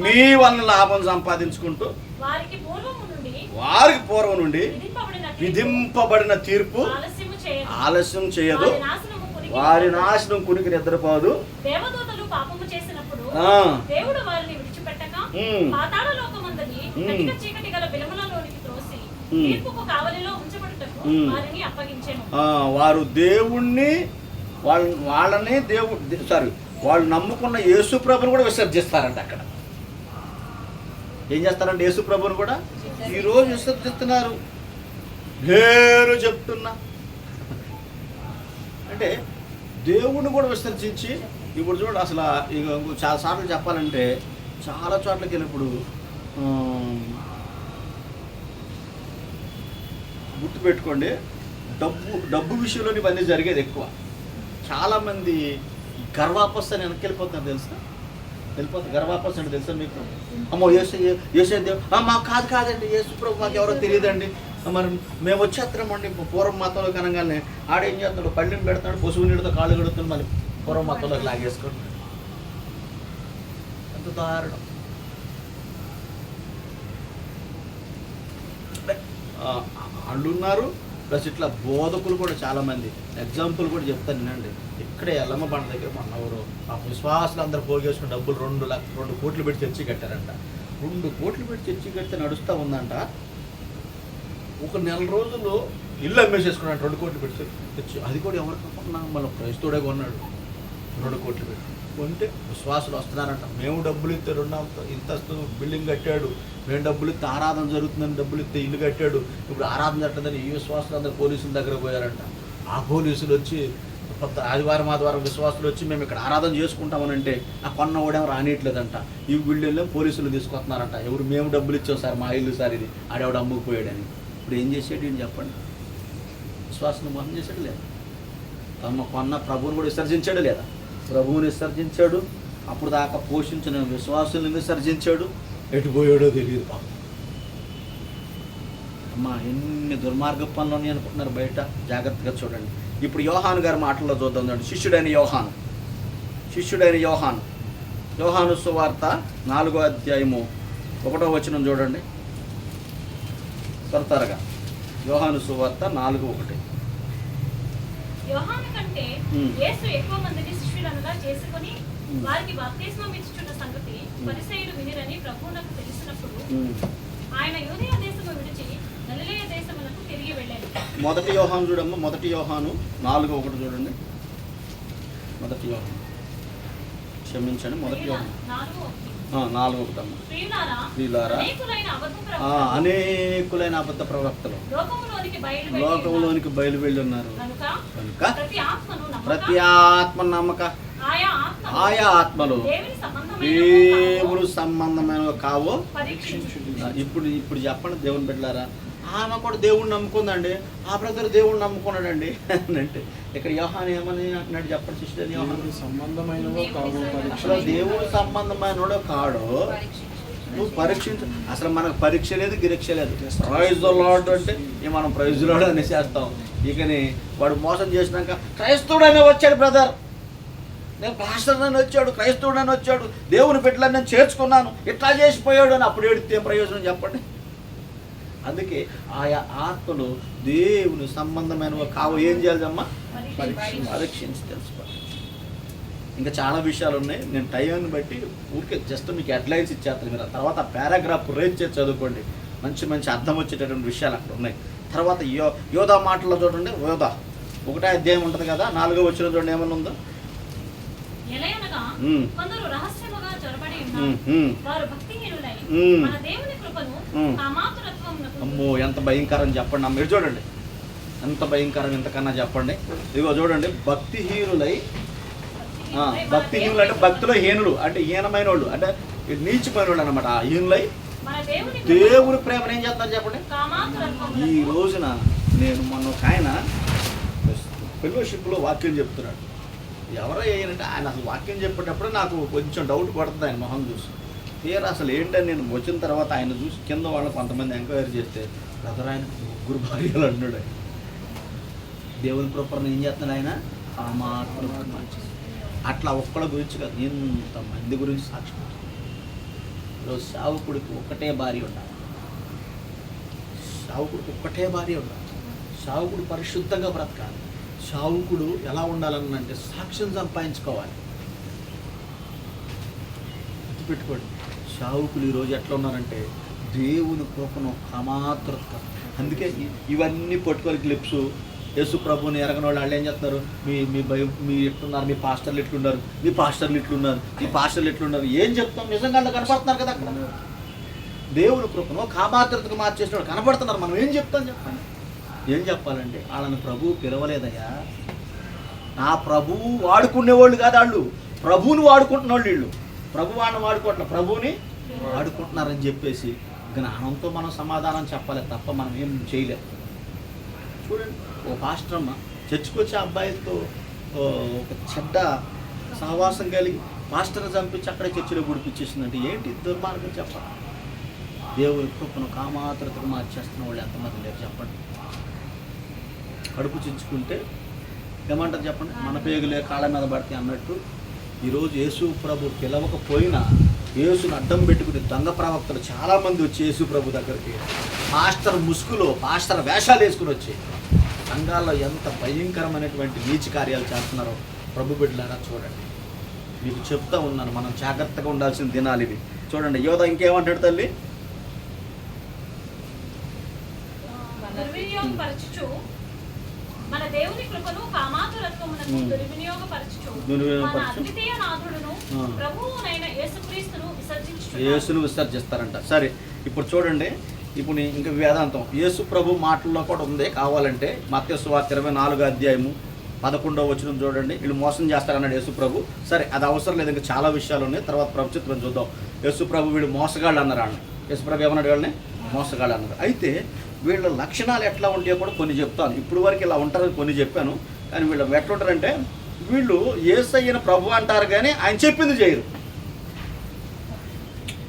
మీ వలన లాభం సంపాదించుకుంటూ వారికి పూర్వం నుండి విధింపబడిన తీర్పు ఆలస్యం చేయదు, వారి నాశనం కునికి నిద్రపోదు. దేవదూతలు పాపము చేసినప్పుడు దేవుడు వారిని విడిచిపెట్టక పాతాళ లోకమందని కటిక చీకటి గల బిలములలోనికి త్రోసి తీర్పుకు కావలిలో ఉంచబడుటకు వారిని అప్పగించెను. వారు దేవుణ్ణి వాళ్ళని వాళ్ళు నమ్ముకున్న యేసు ప్రభుని కూడా విసర్జిస్తారంట. అక్కడ ఏం చేస్తారంటే యేసు ప్రభుని కూడా ఈరోజు విసర్జిస్తున్నారు. నేను చెప్తున్నా అంటే దేవుణ్ణి కూడా విసర్జించి ఇప్పుడు చూడండి. అసలు చాలా సార్లు చెప్పాలంటే చాలా చోట్లకి వెళ్ళినప్పుడు గుర్తుపెట్టుకోండి, డబ్బు విషయంలో ఇవన్నీ జరిగేది ఎక్కువ. చాలామంది గర్వాపస్ అని వెనక్కి వెళ్ళిపోతున్నారు తెలుసా, వెళ్ళిపోతుంది. గర్వాపస్ అంటే తెలుసా మీకు? అమ్మో యేసే దేవుడు మాకు కాదండి, యేసు ప్రభు మాకు ఎవరో తెలియదండి, మరి మేము వచ్చేస్తున్నామండి. పూర్వం మతంలో కనగానే ఆడేం చేస్తున్నాడు, పళ్ళెం పెడతాడు, పశువు నీళ్ళతో కాళ్ళు కడుతున్నాడు, మళ్ళీ పూర్వం మతంలోకి లాగేసుకుంటున్నాడు. ఎంత దారుణం. అండున్నారు ప్లస్ ఇట్లా బోధకులు కూడా చాలామంది. ఎగ్జాంపుల్ కూడా చెప్తాను వినండి. ఇక్కడే ఎల్లమ్మ బండ దగ్గర మొన్నవరు ఆ విశ్వాసులు అందరూ పోగేసుకున్న డబ్బులు 2 కోట్లు పెట్టి చర్చి కట్టారంట. 2 కోట్లు పెట్టి చర్చి కడితే నడుస్తూ ఉందంట. ఒక 1 నెల రోజులు ఇల్లు అమ్మేసేసుకున్నాడు 2 కోట్లు పెట్టి తెచ్చి. అది కూడా ఎవరికి కొన్నా, మళ్ళీ క్రైస్తవుడే కొన్నాడు 2 కోట్లు పెట్టి కొంటే. విశ్వాసులు వస్తున్నారంట, మేము డబ్బులు ఇస్తే 2 ఇంత బిల్డింగ్ కట్టాడు, మేము డబ్బులు ఇస్తే ఆరాధన జరుగుతుందని డబ్బులు ఇస్తే ఇల్లు కట్టాడు, ఇప్పుడు ఆరాధన జరుగుతుందని ఈ విశ్వాసులు అందరూ పోలీసుల దగ్గర పోయారంట. ఆ పోలీసులు వచ్చి ఆదివారం విశ్వాసులు వచ్చి మేము ఇక్కడ ఆరాధన చేసుకుంటామనంటే ఆ కొన్న ఓడేమో రానియట్లేదంట. ఈ బిల్డింగ్లో పోలీసులు తీసుకొస్తున్నారంట. ఎవరు మేము డబ్బులు ఇచ్చాం సార్, మా ఇల్లు సార్ ఇది, ఆడేవాడు అమ్ముకుపోయాడని. ఇప్పుడు ఏం చేసాడు ఈయన చెప్పండి? విశ్వాసం మోసం చేశాడు లేదా? తమ కొన్న ప్రభువుని కూడా విసర్జించాడు లేదా? ప్రభువుని విసర్జించాడు. అప్పుడు దాకా పోషించిన విశ్వాసులను విసర్జించాడు. ఎటుపోయాడో తెలియదు పాపం. అమ్మా ఎన్ని దుర్మార్గ పనులు ఉన్నాయి అనుకుంటున్నారు బయట. జాగ్రత్తగా చూడండి. ఇప్పుడు యోహాను గారి మాటల్లో చూద్దాం చూడండి. శిష్యుడైన యోహాను యోహాను సువార్త 4వ అధ్యాయము 1వ వచనం చూడండి త్వరగా. యోహాను సువార్త 4:1. యోహాను కంటే యేసు ఎక్కువ మందిని శిష్యులనుగా చేసుకొని వారికి బాప్తిస్మం ఇచ్చుచున్న సంగతి పరిసయ్యులు వినిరని ప్రభువునకు తెలిసినప్పుడు ఆయన యూదయ దేశము విడిచి గలిలయ దేశములకు తిరిగి వెళ్ళాడు. మొదటి యోహాను చూడమ్మా. మొదటి యోహాను 4:1 చూడండి. మొదటి యోహాను క్షమించండి. మొదటి యోహాను 4:1. ప్రియులారా అనేకులైన అబద్ధ ప్రవక్తలు లోకంలోనికి బయలు వెళ్ళి ఉన్నారు కనుక ప్రతి ఆత్మ నమ్మక ఆయా ఆత్మలు దేవుడు సంబంధమైనవి కావో ఇప్పుడు చెప్పండి. దేవుని బిడ్డలారా, ఆమె కూడా దేవుడిని నమ్ముకుందండి, ఆ బ్రదర్ దేవుడిని నమ్ముకున్నాడండి అంటే ఇక్కడ యోహాను ఏమని అంటున్నాడు చెప్పండి సిస్టర్? యోహాను సంబంధమైనవో కావో అసలు దేవుడు సంబంధమైనడో కాడో నువ్వు పరీక్షించు. అసలు మనకు పరీక్ష లేదు, గిరీక్ష లేదు. ప్రైజ్ ద లార్డ్ అంటే మనం ప్రైజ్ ద లార్డ్ అనేసి చేస్తాం. ఇకని వాడు మోసం చేసినాక క్రైస్తవుడనే వచ్చాడు బ్రదర్, నేను పాస్టర్ అని వచ్చాడు, క్రైస్తవుడని వచ్చాడు, దేవుని బిడ్డలని నేను చేర్చుకున్నాను, ఇట్లా చేసిపోయాడు అని అప్పుడు ఏడితే ప్రయోజనం చెప్పండి. అందుకే ఆయా ఆత్మలు దేవుని సంబంధమైనవి ఏం చేయాలమ్మా? పరీక్షించి తెలుసుకోవాలి. ఇంకా చాలా విషయాలు ఉన్నాయి. నేను టైంని బట్టి ఊరికే జస్ట్ మీకు హెడ్లైన్స్ ఇచ్చేస్తాను. మీరు తర్వాత పారాగ్రాఫ్ రేట్ చేసి చదువుకోండి. మంచి మంచి అర్థం వచ్చేటటువంటి విషయాలు అక్కడ ఉన్నాయి. తర్వాత యోధా మాటల్లో చూడండి. యోధా 1వ అధ్యాయం ఉంటుంది కదా, 4వ వచనం చూడండి ఏమన్నా ఉందో. కొందరు రహస్యముగా చొరబడి ఉన్నారు, వారు భక్తిహీనులై మన దేవుని కృపను కామాతురత్వమునకు. అమ్మో ఎంత భయంకరం చెప్పండి అమ్మ. మీరు చూడండి ఎంత భయంకరం, ఇంతకన్నా చెప్పండి. ఇదిగో చూడండి, భక్తిహీనులై. భక్తిహీనులు అంటే భక్తిలో హీనులు అంటే హీనమైన వాళ్ళు, అంటే నీచిపోయిన వాళ్ళు అనమాట. హీనులై దేవుని ప్రేమను ఏం చేస్తారు చెప్పండి. ఈ రోజున నేను మొన్న ఒక ఆయన ఫెలోషిప్లో వాక్యం చెప్తున్నాడు. ఎవరో ఏంటంటే ఆయన అసలు వాక్యం చెప్పేటప్పుడు నాకు కొంచెం డౌట్ పడుతుంది ఆయన మొహం చూసి. తీరా అసలు ఏంటని నేను వచ్చిన తర్వాత ఆయన చూసి కింద వాళ్ళు కొంతమంది ఎంక్వైరీ చేస్తే బ్రదర్ ఆయన 3 భార్యలు అన్నాడు. ఆయన దేవుని కృపను ఏం చేస్తున్నాడు ఆయన? అట్లా ఒక్కళ్ళ గురించి కాదు, ఎంతమంది గురించి సాక్ష్యం. ఈరోజు సావుకుడికి ఒక్కటే భార్య ఉండాలి. సావుకుడికి ఒక్కటే భార్య ఉండాలి. సావుకుడు పరిశుద్ధంగా బ్రతకాలి. సావుకుడు ఎలా ఉండాలనంటే సాక్ష్యం సంపాదించుకోవాలి. గుర్తుపెట్టుకోండి, సావుకులు ఈరోజు ఎట్లా ఉన్నారంటే దేవుని కృపను అమాతృత. అందుకే ఇవన్నీ పట్టుకొని క్లిప్స్ యేసు ప్రభుని ఎరగని వాళ్ళు ఏం చేస్తున్నారు? మీ ఎట్లున్నారు, మీ పాస్టర్లు ఎట్లున్నారు, మీ పాస్టర్లు ఇట్లున్నారు, మీ పాస్టర్లు ఎట్లున్నారు, ఏం చెప్తాం? నిజంగా కనపడుతున్నారు కదా అక్కడ. దేవుని కృపను కామాతృతకు మార్చేసిన కనపడుతున్నారు. మనం ఏం చెప్తాం చెప్పండి? ఏం చెప్పాలంటే వాళ్ళని ప్రభువు పిలవలేదయ్యా. నా ప్రభువు వాడుకునేవాళ్ళు కాదు వాళ్ళు, ప్రభువుని వాడుకుంటున్న వాళ్ళు. వీళ్ళు ప్రభు వాళ్ళని వాడుకుంటున్నారు, ప్రభువుని వాడుకుంటున్నారని చెప్పేసి జ్ఞానంతో మనం సమాధానం చెప్పాలి తప్ప మనం ఏం చేయలేము. చూడండి, ఓ పాస్టర్ అమ్మ చర్చికి వచ్చే అబ్బాయిలతో ఒక చెడ్డ సహవాసం కలిగి పాస్టర్ని చంపించి అక్కడే చర్చిలో గుడిపించేసిందంటే ఏంటి దుర్మార్గం చెప్పాలి? దేవుని కృపను కామాతృతకు మార్చేస్తున్న వాళ్ళు ఎంతమంది లేరు చెప్పండి. కడుపు చించుకుంటే ఏమంటారు చెప్పండి? మన పేగులే కాళ్ళ మీద పడితే అన్నట్టు ఈరోజు యేసు ప్రభు పిలవకపోయినా యేసును అడ్డం పెట్టుకుని దొంగ ప్రవక్తలు చాలామంది వచ్చి యేసు ప్రభు దగ్గరికి పాస్టర్ ముసుగులో పాస్టర్ వేషాలు వేసుకుని వచ్చి సంఘాల్లో ఎంత భయంకరమైనటువంటి నీచ కార్యాలు చేస్తున్నారో ప్రభు బిడ్డలారా చూడండి. మీకు చెప్తా ఉన్నాను, మనం జాగ్రత్తగా ఉండాల్సిన దినాలు ఇవి. చూడండి, యోధ ఇంకేమంటాడు తల్లి? మన దేవుని కృపను కామాతురత్వమునకు దుర్వినియోగపరచుచు మన అద్వితీయ నాథుడును ప్రభువునైన యేసును విసర్జిస్తారంట. సరే, ఇప్పుడు చూడండి, ఇప్పుడు ఇంకా వేదాంతం యేసు ప్రభు మాటల్లో కూడా ఉంది. కావాలంటే మత్తయి సువార్త 24వ అధ్యాయము 11వ వచనం చూడండి. వీళ్ళు మోసం చేస్తారన్నాడు యేసు ప్రభు. సరే, అది అవసరం లేదు, ఇంకా చాలా విషయాలు ఉన్నాయి. తర్వాత ప్రభు చిత్రం చూద్దాం. యేసు ప్రభు వీళ్ళు మోసగాళ్ళు అన్నారు. అన్న యేసు ప్రభు ఏమన్నాడు? వీళ్ళని మోసగాళ్ళు అన్నారు. అయితే వీళ్ళ లక్షణాలు ఎట్లా ఉంటాయో కూడా కొన్ని చెప్తాను. ఇప్పుడు వరకు ఇలా ఉంటారని కొన్ని చెప్పాను, కానీ వీళ్ళు ఎట్లా ఉంటారంటే వీళ్ళు యేసయ్యను ప్రభు అంటారు కానీ ఆయన చెప్పింది చేయరు.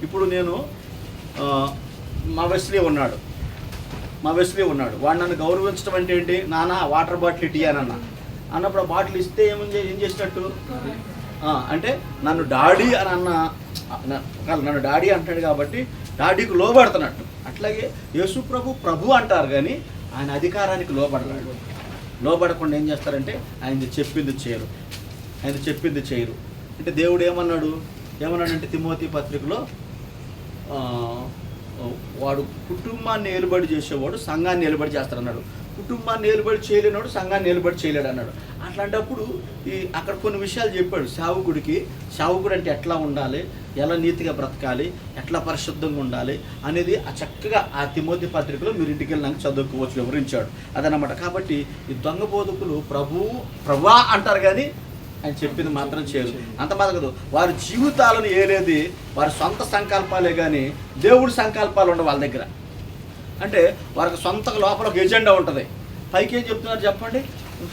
ఇప్పుడు నేను మా వెస్లీ ఉన్నాడు, వాడు నన్ను గౌరవించడం అంటే ఏంటి? నాన్న వాటర్ బాటిల్ ఇటీ అని అన్నప్పుడు ఆ బాటిల్ ఇస్తే ఏం చేసినట్టు అంటే నన్ను డాడీ అని నన్ను డాడీ అంటాడు కాబట్టి డాడీకి లోబడుతున్నట్టు. అట్లాగే యేసు ప్రభు అంటారు కానీ ఆయన అధికారానికి లోబడతాడు. లోబడకుండా ఏం చేస్తారంటే ఆయన చెప్పింది చేయరు. అంటే దేవుడు ఏమన్నాడంటే తిమోతి పత్రికలో వాడు కుటుంబాన్ని ఏలుబడి చేసేవాడు సంఘాన్ని ఏలుబడి చేస్తాడన్నాడు. కుటుంబాన్ని ఏలుబడి చేయలేనాడు సంఘాన్ని ఏలుబడి చేయలేడు అన్నాడు. అట్లాంటప్పుడు అక్కడ కొన్ని విషయాలు చెప్పాడు. సేవకుడు అంటే ఎట్లా ఉండాలి, ఎలా నీతిగా బ్రతకాలి, ఎట్లా పరిశుద్ధంగా ఉండాలి అనేది చక్కగా ఆ తిమోతి పత్రికలో మీరు ఇంటికి వెళ్ళినాక చదువుకోవచ్చు, వివరించాడు అదనమాట. కాబట్టి ఈ దొంగ బోధకులు ప్రభువా అంటారు కానీ ఆయన చెప్పింది మాత్రం చేయరు. అంత మాత్రం కాదు, వారి జీవితాలను ఏలేది వారి సొంత సంకల్పాలే కానీ దేవుడి సంకల్పాలు ఉండవు వాళ్ళ దగ్గర. అంటే వారికి సొంత లోపల ఒక ఎజెండా ఉంటుంది. పైకి ఏం చెప్తున్నారు చెప్పండి?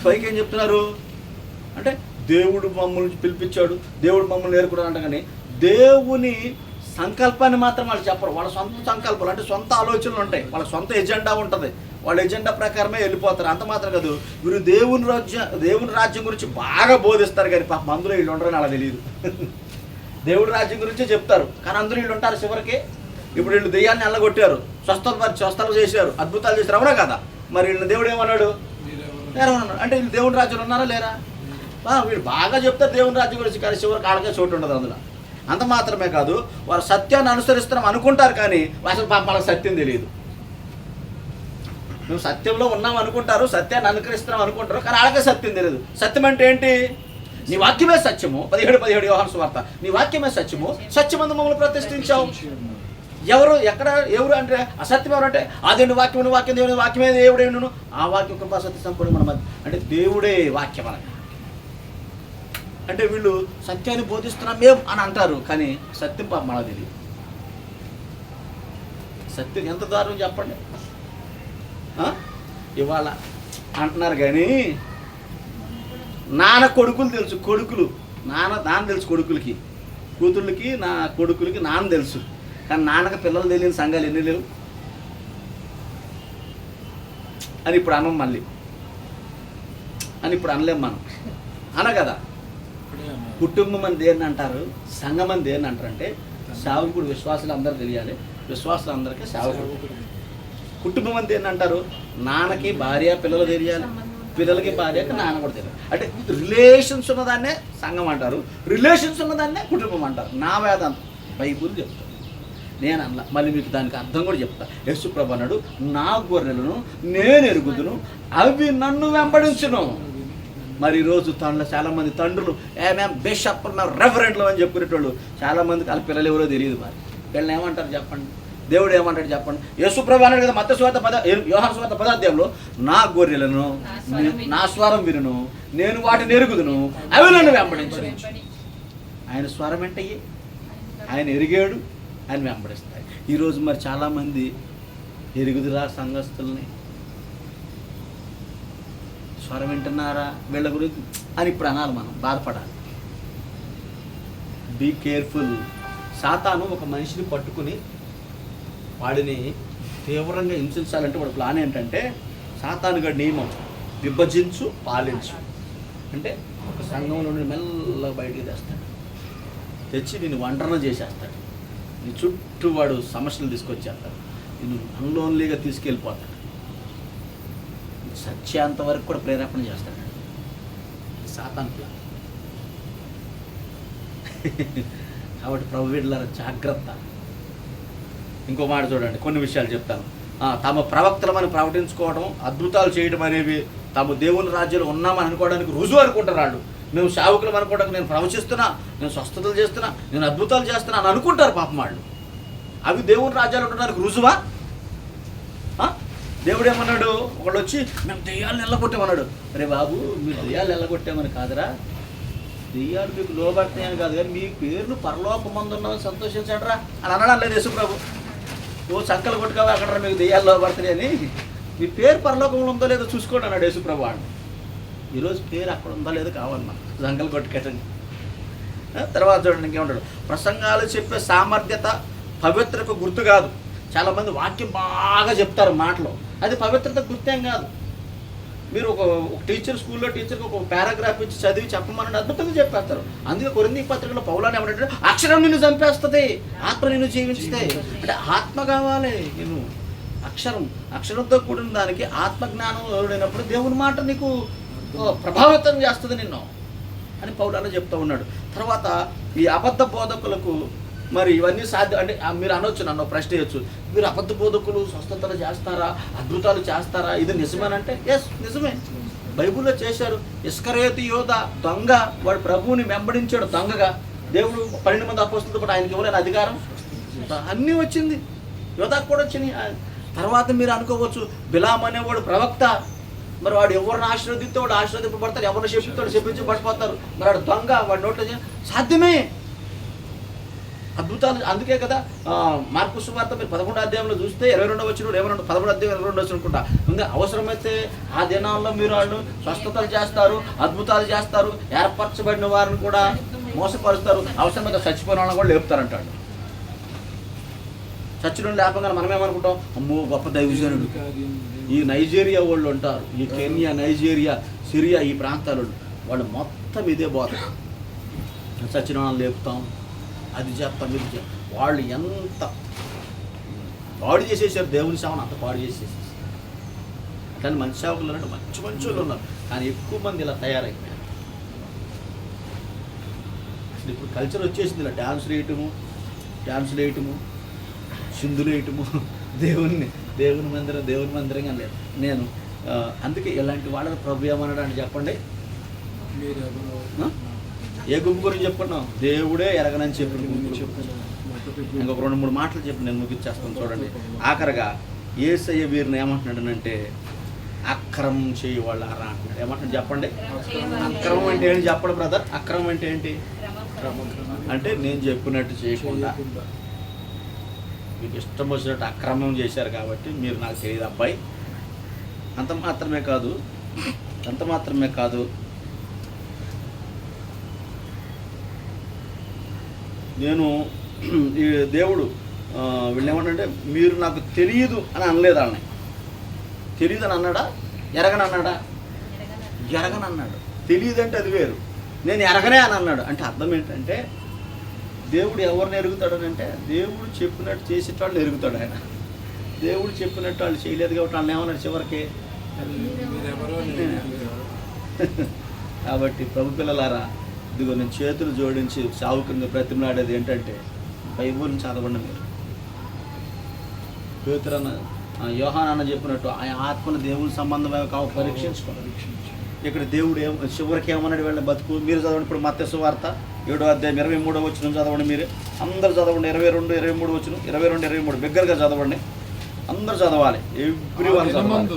పైకి ఏం చెప్తున్నారు అంటే దేవుడు మమ్మల్ని పిలిపించాడు, దేవుడు మమ్మల్ని నేర్చుకున్నాడు అంట. కానీ దేవుని సంకల్పాన్ని మాత్రం వాళ్ళు చెప్పరు. వాళ్ళ సొంత సంకల్పాలు అంటే సొంత ఆలోచనలు ఉంటాయి, వాళ్ళ సొంత ఎజెండా ఉంటుంది, వాళ్ళ ఎజెండా ప్రకారమే వెళ్ళిపోతారు. అంత మాత్రం కాదు, వీరు దేవుని రాజ్యం గురించి బాగా బోధిస్తారు, కానీ పాపం అందులో వీళ్ళు ఉండరని అలా తెలియదు. దేవుడి రాజ్యం గురించే చెప్తారు, కానీ అందులో వీళ్ళు ఉంటారు చివరికి. ఇప్పుడు వీళ్ళు దెయ్యాన్ని అల్లగొట్టారు, స్వస్థలు చేశారు, అద్భుతాలు చేశారు, అవునా కదా? మరి వీళ్ళు దేవుడు ఏమన్నాడు? లేరన్నాడు. అంటే వీళ్ళు దేవుని రాజ్యంలో ఉన్నారా లేరా? వీళ్ళు బాగా చెప్తారు దేవుని రాజ్యం గురించి, కానీ చివరికి ఆడగా చోటు ఉండదు అందులో. అంత మాత్రమే కాదు, వారు సత్యాన్ని అనుసరిస్తున్నాం అనుకుంటారు, కానీ అసలు పాపం వాళ్ళకి సత్యం తెలియదు. మేము సత్యంలో ఉన్నాం అనుకుంటారు, సత్యాన్ని అనుకరిస్తున్నాం అనుకుంటారు, కానీ వాళ్ళకే సత్యం తెలియదు. సత్యం అంటే ఏంటి? నీ వాక్యమే సత్యము. 17 యోహాను సువార్త, నీ వాక్యమే సత్యము, సత్యమందు మమ్మల్ని ప్రతిష్ఠించావు. ఎవరు అంటే అసత్యం ఎవరంటే ఆ దేవుని వాక్యం దేవుని వాక్యమే దేవుడేను, ఆ వాక్యం కృపా సత్య సంపూర్ణ మన మధ్య. అంటే దేవుడే వాక్యం అనగా, అంటే వీళ్ళు సత్యాన్ని బోధిస్తున్నాం మేము అని అంటారు, కానీ సత్యం పాపం మనకు తెలియదు. సత్యం ఎంత దారుణం చెప్పండి. ఇవాళ అంటున్నారు కానీ నాన్న కొడుకులు తెలుసు, నాన్న తెలుసు కొడుకులకి, కూతుళ్ళకి నా కొడుకులకి నాన్న తెలుసు, కానీ నాన్నకి పిల్లలు తెలియని సంఘాలు ఎన్ని లేవు అని ఇప్పుడు అనం మళ్ళీ అని ఇప్పుడు అనలేం మనం, అన కదా. కుటుంబం అని దేన్ని అంటారు, సంఘం అని దేన్ని అంటారు అంటే సేవకుడు. విశ్వాసులు అందరూ తెలియాలి, విశ్వాసులు అందరికీ సేవకుడు. కుటుంబం అని దేన్ని అంటారు? నాన్నకి భార్య పిల్లలు తెలియాలి, పిల్లలకి భార్యకి నాన్న కూడా తెలియాలి. అంటే రిలేషన్స్ ఉన్నదాన్నే సంఘం అంటారు, రిలేషన్స్ ఉన్నదాన్నే కుటుంబం అంటారు. నా వేదాంతం బైబుల్ చెప్తాను, నేను అన్న. మళ్ళీ మీకు దానికి అర్థం కూడా చెప్తా. యేసు ప్రభు అన్నాడు, నా గొర్రెలను నేను ఎరుగుదును, అవి నన్ను వెంబడించును. మరి ఈరోజు చాలామంది తండ్రులు మేము బిషప్, మేము రెఫరెంట్లు అని చెప్పుకునేటోళ్ళు చాలామందికి వాళ్ళ పిల్లలు ఎవరో తెలియదు. మరి వీళ్ళని ఏమంటారు చెప్పండి? దేవుడు ఏమంటాడు చెప్పండి? యేసు ప్రభు అన్నాడు కదా మత్తయి సువార్త యోహాను సువార్త 10వ అధ్యాయంలో, నా గొర్రెలను నా స్వరం వినును, నేను వాటిని ఎరుగుదును, అవి నన్ను వెంబడించును. ఆయన స్వరం ఏంటయ్యి? ఆయన ఎరిగాడు, ఆయన వెంబడిస్తాయి. ఈరోజు మరి చాలామంది ఎరుగుదురా సంఘస్థుల్ని, స్వరం వింటున్నారా వీళ్ళ గురించి అని ఇప్పుడు అనాలి, మనం బాధపడాలి. Be careful. సాతాను ఒక మనిషిని పట్టుకుని వాడిని తీవ్రంగా హింసించాలంటే వాడి ప్లాన్ ఏంటంటే, సాతానుగా నియమం విభజించు పాలించు అంటే ఒక సంఘంలో నుండి మెల్లగా బయటికి తెస్తాడు, తెచ్చి నేను ఒంటరిన చేసేస్తాడు, నీ చుట్టూ వాడు సమస్యలు తీసుకొచ్చేస్తాడు, నేను అన్లోన్లీగా తీసుకెళ్ళిపోతాడు, సత్యాంత వరకు కూడా ప్రేరేపణ చేస్తాడు. సాతాను ప్లాన్. కాబట్టి ప్రభు బిడ్డలారా జాగ్రత్త. ఇంకో మాట చూడండి, కొన్ని విషయాలు చెప్తాను. తమ ప్రవక్తలమని ప్రకటించుకోవడం, అద్భుతాలు చేయడం అనేవి తాము దేవుని రాజ్యంలో ఉన్నామని అనుకోవడానికి రుజువు అనుకుంటారు వాళ్ళు. మేము సేవకులం అనుకోవడానికి, నేను ప్రవచిస్తున్నా, నేను స్వస్థతలు చేస్తున్నా, నేను అద్భుతాలు చేస్తున్నా అని అనుకుంటారు పాపం వాళ్ళు. అవి దేవుని రాజ్యాలు ఉండడానికి రుజువా? దేవుడు ఏమన్నాడు? ఒకళ్ళు వచ్చి మేము దెయ్యాలను ఎల్లగొట్టామన్నాడు. అరే బాబు, మీరు దెయ్యాలు ఎల్లగొట్టామని కాదురా, దెయ్యాలు మీకు లోబడతాయని కాదు, కానీ మీ పేర్లు పరలోకమందు ఉన్నామని సంతోషించండిరా అని అనడం లేదు యేసు ప్రభు. ఓ సంకలు కొట్టుకోవా అక్కడ మీకు దెయ్యాలు లోబడతాయి అని, మీ పేరు పరలోకంలో ఉందో లేదో చూసుకోండి అన్నాడు యేసు ప్రభు. వాడు ఈరోజు పేరు అక్కడ ఉందో లేదో కావాలి మనం సంకలు కొట్టుకెట్టండి. తర్వాత చూడండి ఇంకేమంటాడు, ప్రసంగాలు చెప్పే సామర్థ్యత పవిత్రకు గుర్తు కాదు. చాలామంది వాక్యం బాగా చెప్తారు మాటలు, అది పవిత్రత గుర్తేం కాదు. మీరు ఒక టీచర్, స్కూల్లో టీచర్కి ఒక పారాగ్రాఫ్ ఇచ్చి చదివి చెప్పమని అద్భుతంగా చెప్పేస్తారు. అందుకే కొరింథీ పత్రికలో పౌలు ఏమంటే, అక్షరం నిన్ను చంపేస్తుంది, ఆత్మ నిన్ను జీవించుతుంది. అంటే ఆత్మ కావాలి. నేను అక్షరంతో కూడిన దానికి ఆత్మజ్ఞానం ఎవరైనప్పుడు దేవుని మాట నీకు ప్రభావితం చేస్తుంది నిన్ను అని పౌలు అలా చెప్తూ ఉన్నాడు. తర్వాత ఈ అబద్ధ బోధకులకు మరి ఇవన్నీ సాధ్యం అంటే మీరు అనొచ్చు, నన్ను ప్రశ్న చేయొచ్చు, మీరు అబద్ధ బోధకులు స్వస్థతలు చేస్తారా, అద్భుతాలు చేస్తారా, ఇది నిజమేనంటే ఎస్ నిజమే, బైబిల్లో చేశారు. ఇస్కరియోతు యోధ దొంగ, వాడు ప్రభువుని వెంబడించాడు దొంగగా. దేవుడు 12 మంది అపోస్తలులతో కూడా ఆయనకి ఇవ్వలేని అధికారం అన్నీ వచ్చింది, యోధాకు కూడా వచ్చినాయి. తర్వాత మీరు అనుకోవచ్చు, బిలాం అనేవాడు ప్రవక్త, మరి వాడు ఎవరిని ఆశీర్వదిస్తే వాడు ఆశీర్వదింపబడతారు, ఎవరిని శపిస్తాడు శపించబడిపోతారు. మరి వాడు దొంగ, వాడి నోట్లో సాధ్యమే అద్భుతాలు. అందుకే కదా మార్కు సువార్త మీరు 11వ అధ్యాయంలో చూస్తే 22వ వచనం ఏమన్నా 11వ అధ్యాయం 22వ వచనం అనుకుంటా, ఇంకా అవసరమైతే ఆ దినాల్లో మీరు వాళ్ళు స్వస్థతలు చేస్తారు, అద్భుతాలు చేస్తారు, ఏర్పరచబడిన వారిని కూడా మోసపరుస్తారు, అవసరమైతే చచ్చిపోయిన వాళ్ళని కూడా లేపుతారంటాడు. చచ్చినోడు లేపగానే మనం ఏమనుకుంటాం, అమ్మో గొప్ప దైవజనుడు. ఈ నైజీరియా వాళ్ళు ఉంటారు, ఈ కెన్యా, నైజీరియా, సిరియా, ఈ ప్రాంతాల వాళ్ళు మొత్తం ఇదే బోధ. చచ్చిన వాళ్ళని లేపుతాం, అది చేస్తాం, ఇది చేస్తాం. వాళ్ళు ఎంత పాడు చేసేసారు, దేవుని సేవను అంత పాడు చేసేసారు. కానీ మంచి సేవకులు అంటే మంచి మంచి వాళ్ళు ఉన్నారు, కానీ ఎక్కువ మంది ఇలా తయారైపోయారు. అసలు ఇప్పుడు కల్చర్ వచ్చేసింది ఇలా డ్యాన్సులు వేయటము, సింధులు వేయటము, దేవుని మందిరంగా లేదు. నేను అందుకే ఇలాంటి వాళ్ళని ప్రభు ఏమన్నాడు చెప్పండి. ఏ గుంపు గురించి చెప్పుకున్నాం? దేవుడే ఎరగనని చెప్పిన గుంపు చెప్పాను. ఇంకొక 2-3 మాటలు చెప్పి నేను ముగించేస్తాను చూడండి. ఆఖరిగా యేసయ్య వీరిని ఏమంటున్నాడనంటే అక్రమం చేయవాళ్ళారా అంటున్నాడు. ఏమంటున్నాడు చెప్పండి? అక్రమం అంటే ఏంటి చెప్పండి బ్రదర్. అక్రమం అంటే ఏంటి? అంటే నేను చెప్పినట్టు చేయకుండా మీకు ఇష్టం వచ్చినట్టు అక్రమం చేశారు కాబట్టి మీరు నాకు తెలియదు అబ్బాయి. అంత మాత్రమే కాదు నేను ఈ దేవుడు వీళ్ళు ఏమంటే మీరు నాకు తెలియదు అని అనలేదు. వాళ్ళని తెలియదు అని అన్నాడా? ఎరగనన్నాడా? ఎరగనన్నాడు. తెలియదు అంటే అది వేరు. నేను ఎరగనే అని అన్నాడు. అంటే అర్థం ఏంటంటే దేవుడు ఎవరిని ఎరుగుతాడనంటే దేవుడు చెప్పినట్టు చేసేటవాళ్ళు ఎరుగుతాడు ఆయన. దేవుడు చెప్పినట్టు వాళ్ళు చేయలేదు కాబట్టి వాళ్ళని ఏమన్నాడు చివరికి. కాబట్టి ప్రభు పిల్లలారా, ఇదిగో నేను చేతులు జోడించి సావుకంగా బ్రతిమలాడేది ఏంటంటే బైబిల్ని చదవండి. మీరు పేతురన్న యోహానన్న చెప్పినట్టు ఆ ఆత్మను దేవుని సంబంధమే కావు పరీక్షించుకోండి. ఇక్కడ దేవుడు చివరికి ఏమన్నాడు వీళ్ళ బతుకు. మీరు చదవండి. ఇప్పుడు మత్తయి సువార్త 7వ అధ్యాయం 23వ వచనం చదవండి. మీరు అందరూ చదవండి. 22, 23 వచనం, 22, 23 బిగ్గరగా చదవండి. అందరూ చదవాలి. ఎవ్రీవన్ చదవాలి.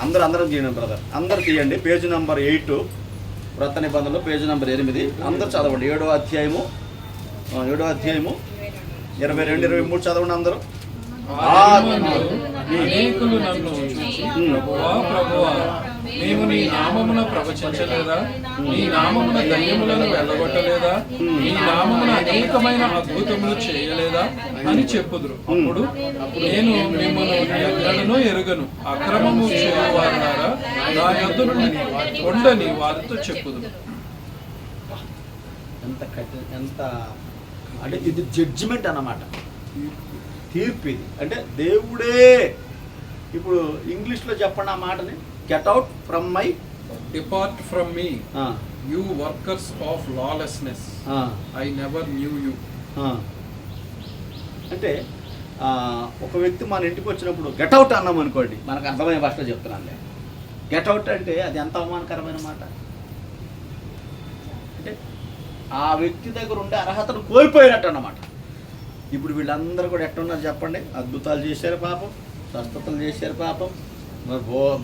అందరం తీయండి బ్రదర్, అందరూ తీయండి. పేజీ నెంబర్ 8 వ్రత నిబంధనలో పేజీ నెంబర్ 8 అందరూ చదవండి. 7వ అధ్యాయము 22, 23 చదవండి అందరూ. అనేకులు నన్ను ప్రభువా మేము నీ నామమున ప్రవచించలేదా? నీ నామమున దయ్యములను వెళ్ళగొట్టలేదా? నీ నామమున అనేకమైన అద్భుతములు చేయలేదా అని చెప్పుదురు. అప్పుడు నేను మిమ్మల్ని ఎన్నడనూ ఎరుగను, అక్రమము చేయవారున్నారా, నా యొద్ద నుండి ఉండని వారితో చెప్పుదురు. ఎంత అంటే ఇది జడ్జిమెంట్ అన్నమాట, తీర్పు. ఇది అంటే దేవుడే. ఇప్పుడు ఇంగ్లీష్లో చెప్పండి ఆ మాటని. Get out from my, depart from me you workers of lawlessness, I never knew you. అంటే ఒక వ్యక్తి మన ఇంటికి వచ్చినప్పుడు గెట్ అవుట్ అన్నాం అనుకోండి, మనకు అర్థమైన భాషలో చెప్తున్నానులే. గెట్ అవుట్ అంటే అది ఎంత అవమానకరమైన మాట. అంటే ఆ వ్యక్తి దగ్గర ఉండే అర్హతను కోల్పోయినట్టు అన్నమాట. ఇప్పుడు వీళ్ళందరూ కూడా ఎట్టున్నారు చెప్పండి. అద్భుతాలు చేశారు పాపం, స్వస్థతలు చేశారు పాపం,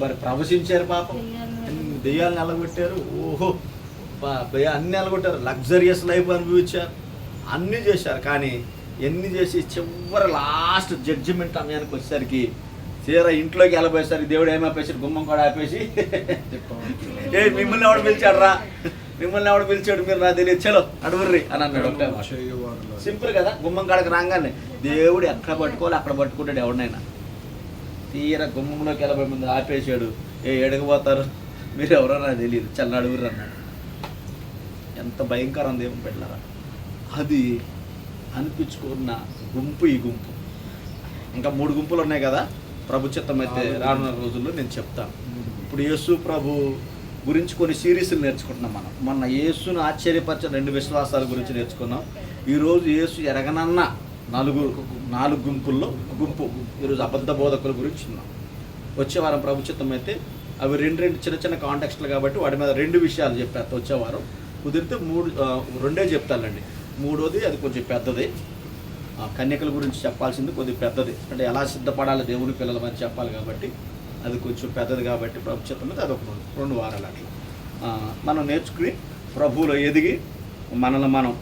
మరి ప్రవశించారు పాపం, దెయ్యాలు నిలగొట్టారు, ఓహో అన్ని నిలగొట్టారు, లగ్జరియస్ లైఫ్ అనుభవించారు, అన్నీ చేశారు. కానీ ఎన్ని చేసి చివరి లాస్ట్ జడ్జిమెంట్ సమయానికి వచ్చేసరికి తీరా ఇంట్లోకి వెళ్ళబోయేసరికి దేవుడు ఏమైపోయాడు, గుమ్మం కూడా ఆపేసి మిమ్మల్ని ఎవడు పిలిచాడు రా, మిమ్మల్ని ఎవడు పిలిచాడు, మీరు నా తెలియదు, చలో అడుగుర్రి అని అన్నాడు. సింపుల్ కదా. గుమ్మం కాడకి రాగానే దేవుడు ఎక్కడ పట్టుకోవాలి అక్కడ పట్టుకుంటాడు ఎవరినైనా. తీరా గుమ్మంలోకి వెళ్ళబోయే ముందు ఆపేసాడు. ఎడగబోతారు మీరు ఎవరో నాకు తెలియదు, చల్ల అడుగుర్రి అన్నాడు. ఎంత భయంకరం దేవుని పెట్టారా. అది అనిపించుకున్న గుంపు ఈ గుంపు. ఇంకా 3 గుంపులు ఉన్నాయి కదా. ప్రభు చిత్తం అయితే రానున్న రోజుల్లో నేను చెప్తాను. ఇప్పుడు యేసు ప్రభు గురించి కొన్ని సిరీస్లు నేర్చుకుంటున్నాం మనం. మొన్న యేసును ఆశ్చర్యపరిచిన 2 విశ్వాసాల గురించి నేర్చుకున్నాం. ఈరోజు యేసు ఎరగనన్న 4 గుంపుల్లో గుంపు ఈరోజు అబద్ధ బోధకుల గురించి ఉన్నాం. వచ్చే వారం ప్రభు చిత్తం అయితే అవి 2 చిన్న కాంటెక్స్ట్లు కాబట్టి వాటి మీద 2 విషయాలు చెప్పేస్తా. వచ్చేవారం కుదిరితే 2 చెప్తానండి. 3వది అది కొంచెం పెద్దది, కన్యకల గురించి చెప్పాల్సింది కొద్దిగా పెద్దది. అంటే ఎలా సిద్ధపడాలి దేవుని పిల్లల అని చెప్పాలి కాబట్టి అది కొంచెం పెద్దది. కాబట్టి ప్రభు చిత్తం మీద అదొక 2 వారాలు అట్లా మనం నేర్చుకుని ప్రభువులో ఎదిగి మనల్ని మనం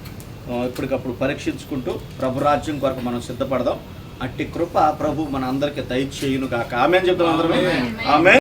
ఇప్పటికప్పుడు పరీక్షించుకుంటూ ప్రభు రాజ్యం కొరకు మనం సిద్ధపడదాం. అట్టి కృప ప్రభు మన అందరికీ దయచేయును గాక. ఆమేన్ చెప్తాం అందరం. ఆమేన్.